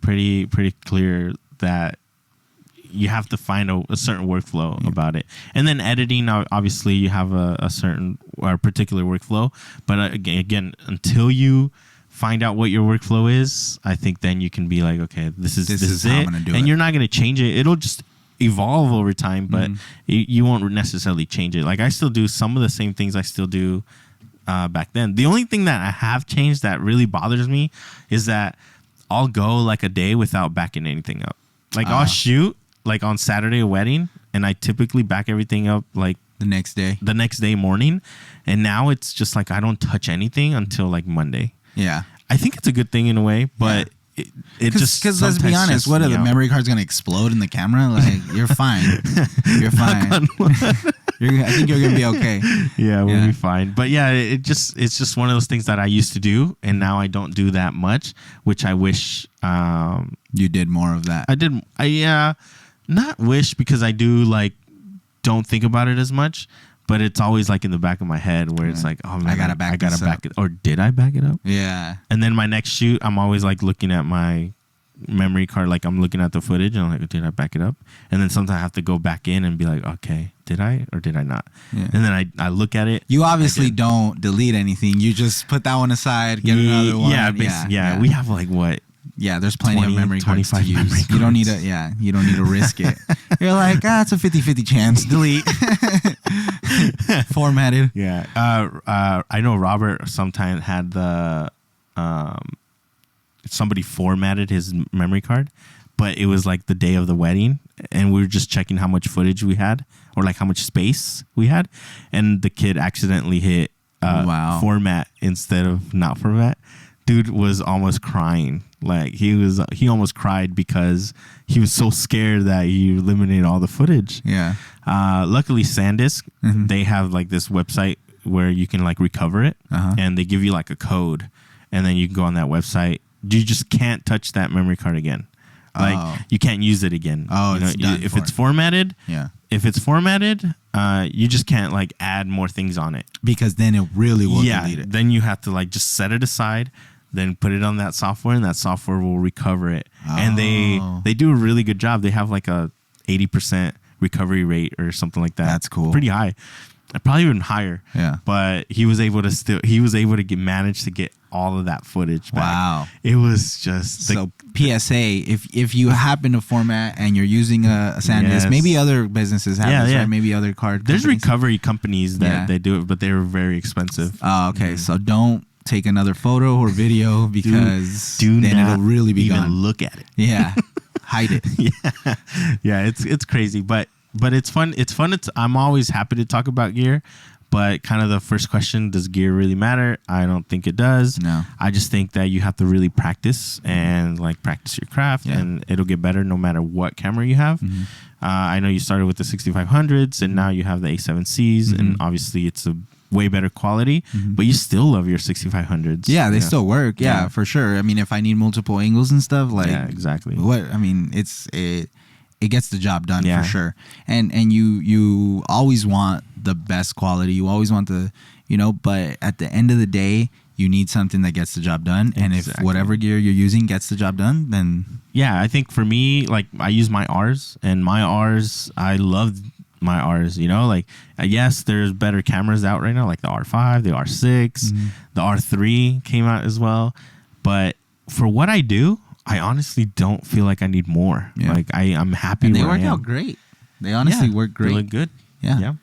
clear that you have to find a certain workflow about it. And then editing, obviously you have a certain or particular workflow. But again, until you find out what your workflow is, I think then you can be like, okay, this is it. How I'm gonna do it. You're not going to change it. It'll just evolve over time, but you won't necessarily change it. Like I still do some of the same things I still do back then. The only thing that I have changed that really bothers me is that I'll go like a day without backing anything up. Like I'll shoot like on Saturday a wedding, and I typically back everything up like the next day morning. And now it's just like I don't touch anything until like Monday. Yeah, I think it's a good thing in a way, but it just because let's be honest, what are the memory cards going to explode in the camera? Like you're fine, you're fine. I think you're gonna be okay. Yeah, we'll be fine. But yeah, it's just one of those things that I used to do, and now I don't do that much, which I wish you did more of that. I not wish because I do like don't think about it as much. But it's always like in the back of my head where it's like, oh man, I gotta back it. Or did I back it up? Yeah. And then my next shoot, I'm always like looking at my memory card, like I'm looking at the footage and I'm like, did I back it up? And then sometimes I have to go back in and be like, okay, did I or did I not? Yeah. And then I look at it. You obviously don't delete anything. You just put that one aside, get another one. Yeah, we have like what? Yeah, there's plenty of memory cards to use. You don't need to risk it. You're like, it's a 50-50 chance. Delete. Formatted. Yeah. I know Robert sometimes had somebody formatted his memory card, but it was like the day of the wedding, and we were just checking how much footage we had or like how much space we had, and the kid accidentally hit format instead of not format. Dude was almost crying. Like he almost cried because he was so scared that he eliminated all the footage. Yeah. Luckily SanDisk, they have like this website where you can like recover it, and they give you like a code, and then you can go on that website. You just can't touch that memory card again. Like you can't use it again. Oh, it's done if it's formatted. Yeah. If it's formatted, you just can't like add more things on it because then it really will delete it. Then you have to like just set it aside. Then put it on that software, and that software will recover it. And they do a really good job. They have like a 80% recovery rate or something like that. That's cool. Pretty high. Probably even higher. Yeah. But he was able to manage to get all of that footage back. Wow. It was just so PSA, if you happen to format and you're using a SanDisk, maybe other businesses have this, right? Maybe other card There's companies. recovery companies that they do it, but they're very expensive. Oh, okay. So don't take another photo or video because do then not it'll really be even gone. look at it. Yeah. Hide it. Yeah, it's crazy, but it's fun. I'm always happy to talk about gear, but kind of the first question, does gear really matter? I don't think it does. No. I just think that you have to really practice and like practice your craft, and it'll get better no matter what camera you have. Mm-hmm. I know you started with the 6500s, and now you have the A7Cs, and obviously it's a way better quality, but you still love your 6500s. Yeah, they still work. Yeah, for sure. I mean, if I need multiple angles and stuff, like, yeah, exactly. It gets the job done for sure. And you always want the best quality. You always want but at the end of the day, you need something that gets the job done. And if whatever gear you're using gets the job done, then I think for me, like, I use my Rs, and I love my Rs, yes, there's better cameras out right now, like the R5, the R6, the R3 came out as well. But for what I do, I honestly don't feel like I need more. Yeah. Like, I'm happy. And they work out great. They honestly work great. They look good. Yeah.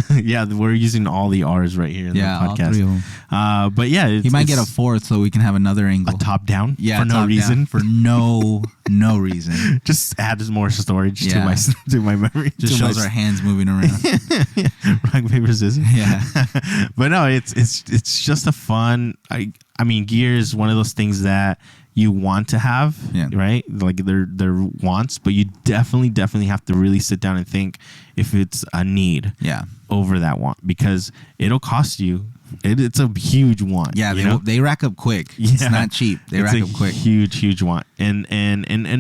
Yeah, we're using all the R's right here in the podcast. All 3 of them. But yeah, you might get a 4th so we can have another angle. A top down? Yeah, for no reason. For no reason. Just adds more storage to my memory. Just shows our hands moving around. Rock, paper, scissors. Yeah. But no, it's just a fun. I mean, gear is one of those things that you want to have, right? Like they're wants, but you definitely have to really sit down and think if it's a need over that want, because it'll cost you. It's a huge want. Yeah, they rack up quick. Yeah. It's not cheap. They rack up quick. Huge want. And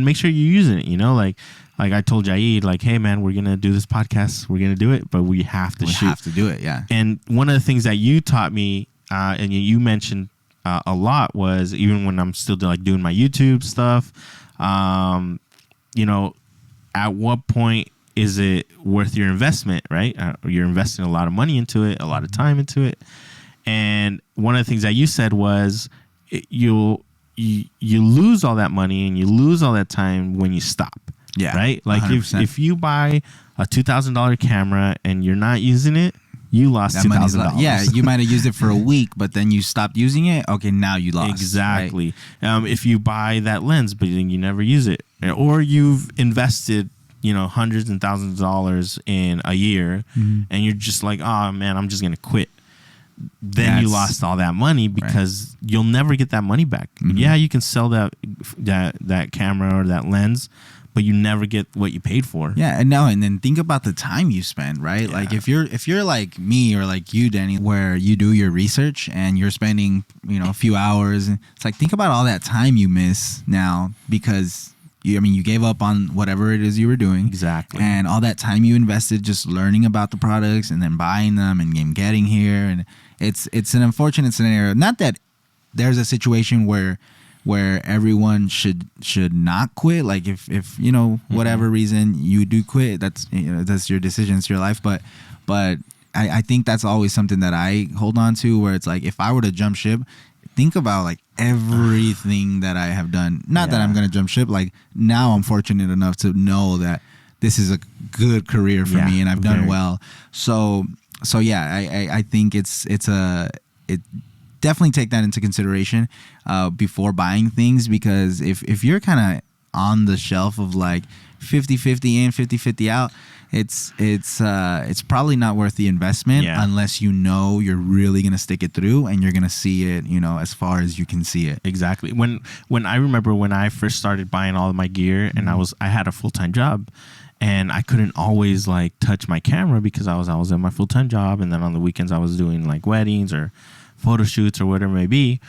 make sure you're using it, like I told Jaid, like, hey man, we're gonna do this podcast, we're gonna do it, but we have to shoot. We have to do it, yeah. And one of the things that you taught me, and you mentioned a lot, was even when I'm still doing my YouTube stuff, at what point is it worth your investment, right? You're investing a lot of money into it, a lot of time into it. And one of the things that you said was you lose all that money and you lose all that time when you stop. Yeah. Right? Like 100%. if you buy a $2,000 camera and you're not using it, you lost $2,000. Yeah, you might have used it for a week, but then you stopped using it. Okay, now you lost. Exactly. Right? If you buy that lens, but then you never use it, or you've invested, hundreds and thousands of dollars in a year, and you're just like, oh man, I'm just gonna quit. Then you lost all that money because you'll never get that money back. Yeah, you can sell that camera or that lens, but you never get what you paid for. Yeah, and then think about the time you spend, right? Yeah. Like if you're like me or like you, Danny, where you do your research and you're spending, a few hours, and it's like, think about all that time you miss now because you gave up on whatever it is you were doing. Exactly. And all that time you invested just learning about the products and then buying them and getting here, and it's an unfortunate scenario. Not that there's a situation where everyone should not quit. Like if whatever reason you do quit, that's your decision, it's your life. But I think that's always something that I hold on to, where it's like, if I were to jump ship, think about like everything that I have done. Not that I'm gonna jump ship. Like, now I'm fortunate enough to know that this is a good career for me and I've done well. So yeah, I think it definitely take that into consideration before buying things, because if you're kind of on the shelf of like 50-50 in, 50-50 out, it's probably not worth the investment unless you're really gonna stick it through and you're gonna see it as far as you can see it. Exactly. When I remember when I first started buying all of my gear, and I had a full-time job, and I couldn't always like touch my camera because I was in my full-time job, and then on the weekends I was doing like weddings or photo shoots or whatever it may be.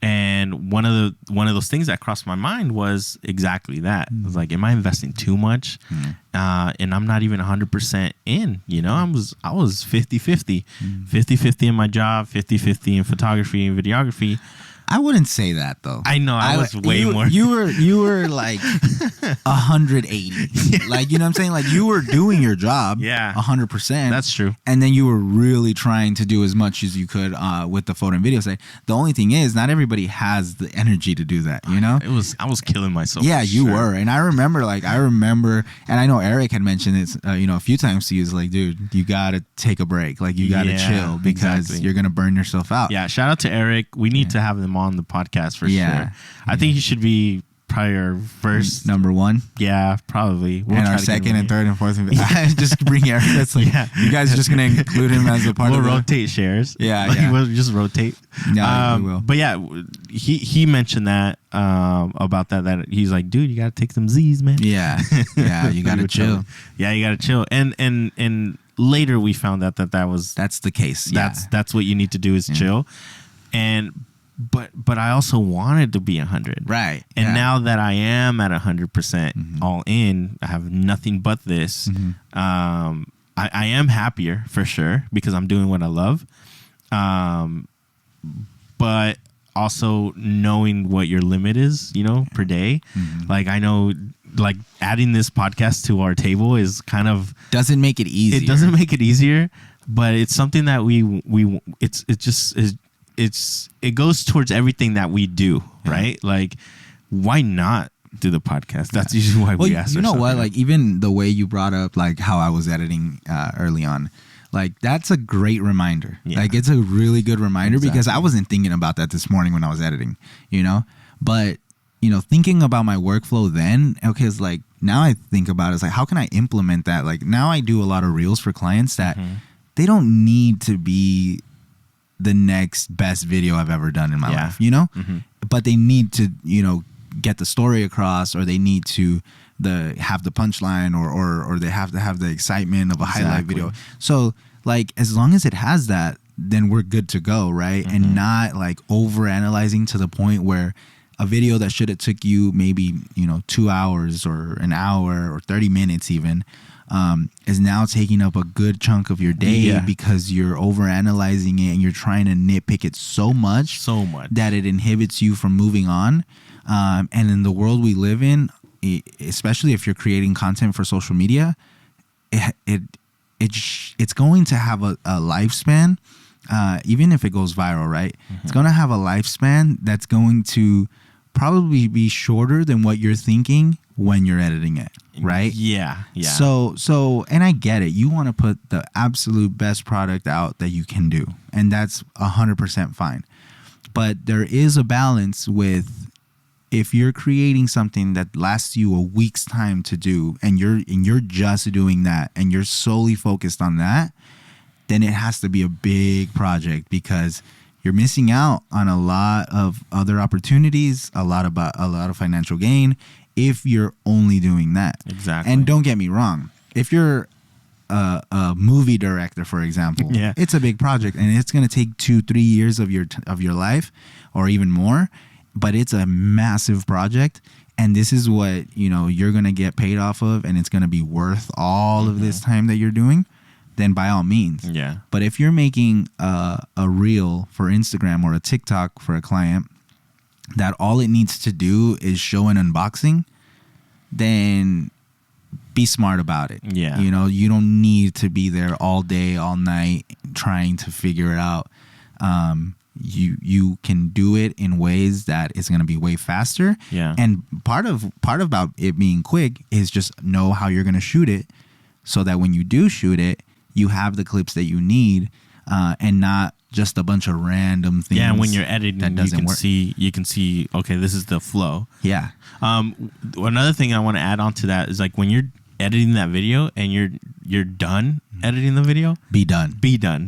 And one of those things that crossed my mind was exactly that. I was like, am I investing too much? And I'm not even 100% in, I was 50-50 in my job, 50-50 in photography and videography. I wouldn't say that though. I know I was way more. You were like 180. Like, you know what I'm saying? Like, you were doing your job. Yeah. 100%. That's true. And then you were really trying to do as much as you could with the photo and video side. The only thing is, not everybody has the energy to do that. You know, I was killing myself. Yeah, you were. And I remember, and I know Eric had mentioned it, a few times to you. Is like, dude, you gotta take a break. Like, you gotta chill because you're gonna burn yourself out. Yeah. Shout out to Eric. We need to have him on the podcast for sure. I think he should be probably our first number one. Yeah, probably. And our second and third and fourth. Just bring Eric. That's like, you guys are just gonna include him as a part of it. We'll rotate shares. Yeah. We'll just rotate. No, we will. But yeah, he mentioned that about that he's like, dude, you gotta take some Z's, man. Yeah. You gotta chill. Yeah, you gotta chill. And later we found out that's the case. That's what you need to do is chill. But I also wanted to be 100. Right. And now that I am at 100% all in, I have nothing but this. I am happier for sure because I'm doing what I love. But also knowing what your limit is, per day. Like, I know, like, adding this podcast to our table is kind of doesn't make it easier. It doesn't make it easier, but it's something that it goes towards everything that we do, right? Like, why not do the podcast? That's usually why we ask. You know what? Like, even the way you brought up, like, how I was editing early on, like, that's a great reminder. Yeah. Like, it's a really good reminder because I wasn't thinking about that this morning when I was editing, But, thinking about my workflow then, okay, it's like, now I think about it, it's like, how can I implement that? Like, now I do a lot of reels for clients that they don't need to be the next best video I've ever done in my life, but they need to, get the story across, or they need to have the punchline, or they have to have the excitement of a highlight video. So, like, as long as it has that, then we're good to go, right? And not like over analyzing to the point where a video that should have took you maybe 2 hours or an hour or 30 minutes even is now taking up a good chunk of your day because you're over analyzing it and you're trying to nitpick it so much that it inhibits you from moving on. And in the world we live in, especially if you're creating content for social media, it's going to have a lifespan, even if it goes viral, right? It's going to have a lifespan that's going to probably be shorter than what you're thinking when you're editing it, right? Yeah. So, and I get it. You want to put the absolute best product out that you can do, and that's 100% fine. But there is a balance with, if you're creating something that lasts you a week's time to do, and you're just doing that, and you're solely focused on that, then it has to be a big project because you're missing out on a lot of other opportunities, a lot of financial gain if you're only doing that. Exactly. And don't get me wrong, if you're a movie director, for example, it's a big project and it's going to take 2-3 years of your life or even more, but it's a massive project, and this is what you're going to get paid off of, and it's going to be worth all of this time that you're doing. Then by all means. Yeah. But if you're making a reel for Instagram or a TikTok for a client that all it needs to do is show an unboxing, then be smart about it. Yeah. You don't need to be there all day, all night trying to figure it out. You can do it in ways that it's going to be way faster. Yeah. And part about it being quick is just know how you're going to shoot it, so that when you do shoot it, you have the clips that you need, and not just a bunch of random things. Yeah, when you're editing, that doesn't work. You can see, okay, this is the flow. Yeah. Another thing I want to add on to that is, like, when you're editing that video and you're done editing the video, be done.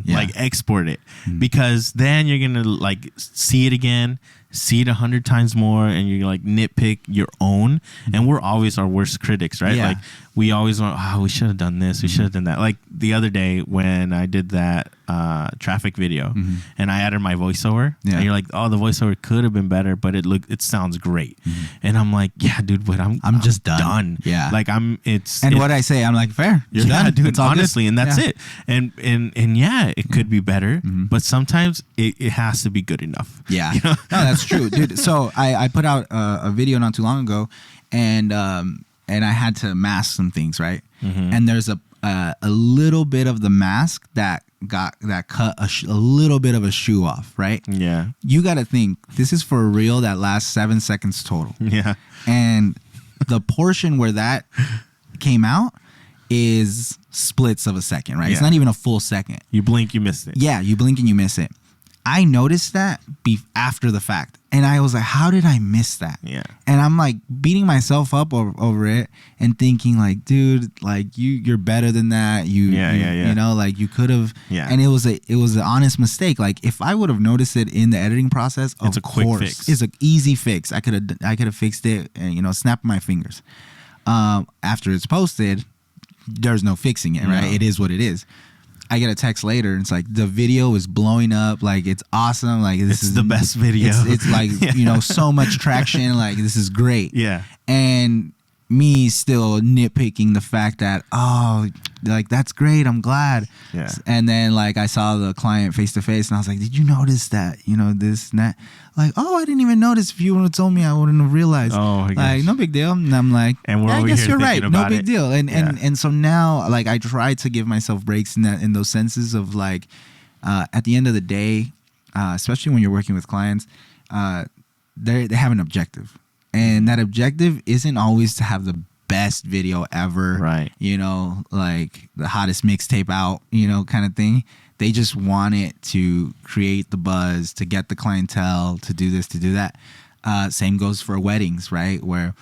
Yeah. Like, export it, because then you're gonna, like, see it again, see it 100 times more, and you're like nitpick your own. And we're always our worst critics, right? Like, we always want, we should have done this, we should have done that. Like the other day when I did that traffic video and I added my voiceover, and you're like, oh, the voiceover could have been better, but it sounds great. And I'm like, yeah, dude, but I'm just done. Yeah. Like, what I say, I'm like, fair, you're done, dude, honestly, and that's it. And yeah, it could be better, but sometimes it has to be good enough. Yeah. No, that's it's true, dude. So I put out a video not too long ago, and I had to mask some things, right? Mm-hmm. And there's a little bit of the mask that cut a little bit of a shoe off, right? Yeah. You got to think this is for a reel that lasts 7 seconds total. Yeah. And the portion where that came out is splits of a second, right? Yeah. It's not even a full second. You blink, you missed it. Yeah, you blink and you miss it. I noticed that after the fact. And I was like, how did I miss that? Yeah. And I'm like beating myself up over it and thinking like, dude, like you're better than that. You know, like you could have. Yeah. And it was an honest mistake. Like if I would have noticed it in the editing process, it's a quick fix. It's an easy fix. I could have fixed it and, you know, snapped my fingers. After it's posted, there's no fixing it, right? No. It is what it is. I get a text later and it's like the video is blowing up, like it's awesome, like this is the best video. It's like you know, so much traction, like this is great. Yeah. And me still nitpicking the fact that like that's great, I'm glad. Yeah. And then like I saw the client face to face and I was like, did you notice that, you know, this and that? Like, I didn't even notice. If you would have told me, I wouldn't have realized. Oh, I guess. Like, no big deal. And I'm like, and we're I over guess here you're right. thinking No about big it. deal. And Yeah. and so now, like, I try to give myself breaks in those senses of like, at the end of the day, especially when you're working with clients, they have an objective, and that objective isn't always to have the best video ever, right? You know, like the hottest mixtape out, you know, kind of thing. They just want it to create the buzz, to get the clientele, to do this, to do that. Same goes for weddings, right? Where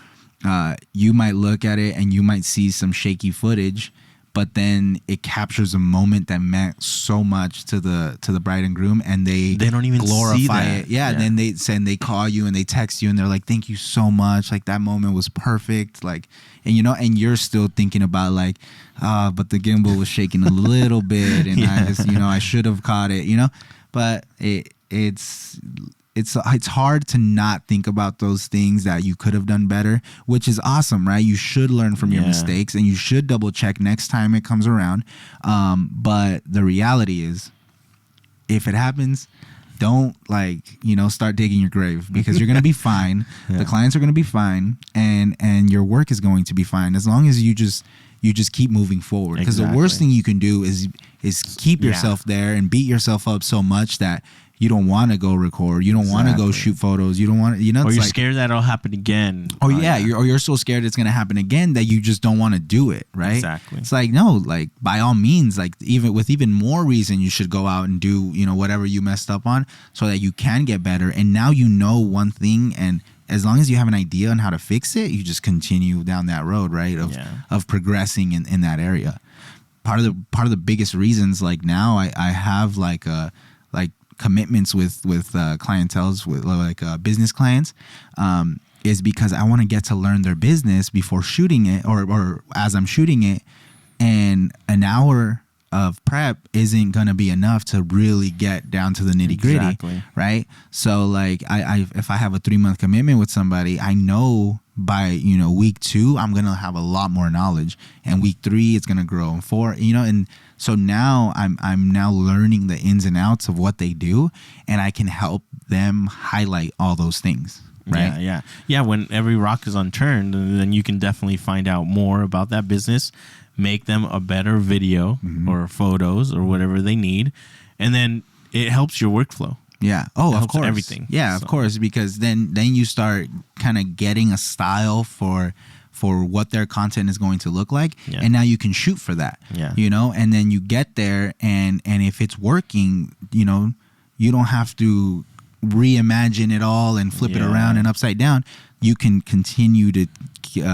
you might look at it and you might see some shaky footage, but then it captures a moment that meant so much to the bride and groom, and they don't even glorify see that. it. Yeah, and then they call you and they text you and they're like, "Thank you so much. Like that moment was perfect." Like, and you know, and you're still thinking about like, but the gimbal was shaking a little bit, and I just, you know, I should have caught it, you know. But it's hard to not think about those things that you could have done better, which is awesome, right? You should learn from your mistakes and you should double check next time it comes around. But the reality is, if it happens, don't start digging your grave, because you're going to be fine. The clients are going to be fine, and your work is going to be fine as long as you just keep moving forward. Because the worst thing you can do is keep yourself there and beat yourself up so much that you don't want to go record. You don't want to go shoot photos. You don't want to, you know. Or you're like, scared that it'll happen again. Oh yeah, you're so scared it's gonna happen again that you just don't want to do it, right? Exactly. It's like, no, like by all means, like even more reason you should go out and do, you know, whatever you messed up on, so that you can get better. And now you know one thing, and as long as you have an idea on how to fix it, you just continue down that road, right? Of progressing in that area. Part of the biggest reasons, like now I have like commitments with clienteles, with like business clients, is because I want to get to learn their business before shooting it, or as I'm shooting it. And an hour of prep isn't gonna be enough to really get down to the nitty gritty. Exactly. Right? So like I if I have a 3-month commitment with somebody, I know by, you know, week 2 I'm gonna have a lot more knowledge, and week 3 it's gonna grow, and 4, you know. And so now I'm now learning the ins and outs of what they do, and I can help them highlight all those things. Right? Yeah. When every rock is unturned, then you can definitely find out more about that business, make them a better video or photos or whatever they need, and then it helps your workflow. Yeah. Oh, of course. Everything. Yeah, of course, because then you start kind of getting a style for what their content is going to look like, and now you can shoot for that. Yeah. You know, and then you get there, and if it's working, you know, you don't have to reimagine it all and flip it around and upside down. You can continue to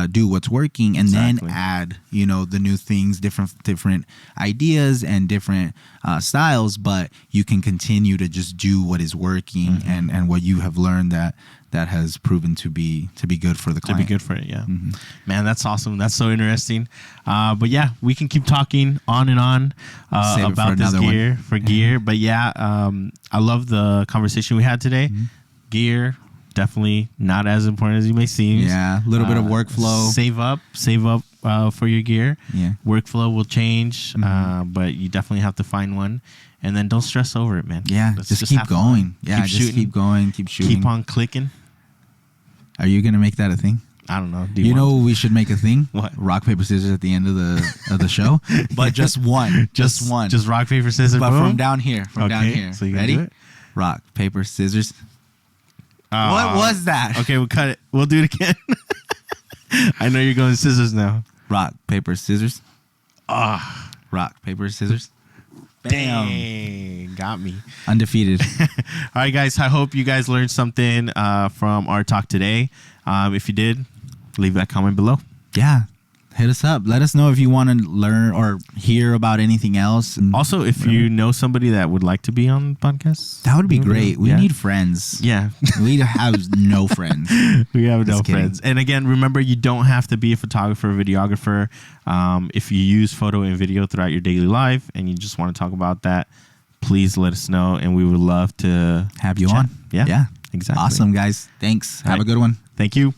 do what's working, and then add, you know, the new things, different ideas and different styles. But you can continue to just do what is working and what you have learned that has proven to be good for the client. To be good for it, yeah. Man, that's awesome. That's so interesting. But yeah, we can keep talking on and on about this gear. But yeah, I love the conversation we had today. Gear, definitely not as important as you may seem. Yeah, a little bit of workflow. Save up for your gear. Yeah. Workflow will change, but you definitely have to find one. And then don't stress over it, man. Yeah, just keep going. Yeah, keep just shooting. keep going, keep shooting. Keep on clicking. Are you gonna make that a thing? I don't know. You know we should make a thing? What? Rock, paper, scissors at the end of the show. But just one. Just one. Just rock, paper, scissors, but boom? from down here. From down here. So you ready? do it? Rock, paper, scissors. What was that? Okay, we'll cut it. We'll do it again. I know you're going scissors now. Rock, paper, scissors. Rock, paper, scissors. Bam. Dang, got me. Undefeated. All right, guys. I hope you guys learned something from our talk today. If you did, leave that comment below. Yeah. Hit us up. Let us know if you want to learn or hear about anything else. Also, if you know somebody that would like to be on the podcast, that would be great. We need friends. Yeah. We have no friends. We have no Just kidding. friends. And again, remember, you don't have to be a photographer or videographer. If you use photo and video throughout your daily life and you just want to talk about that, please let us know. And we would love to have you chat. on. Yeah. Yeah. Exactly. Awesome, guys. Thanks. Have a good one. Thank you.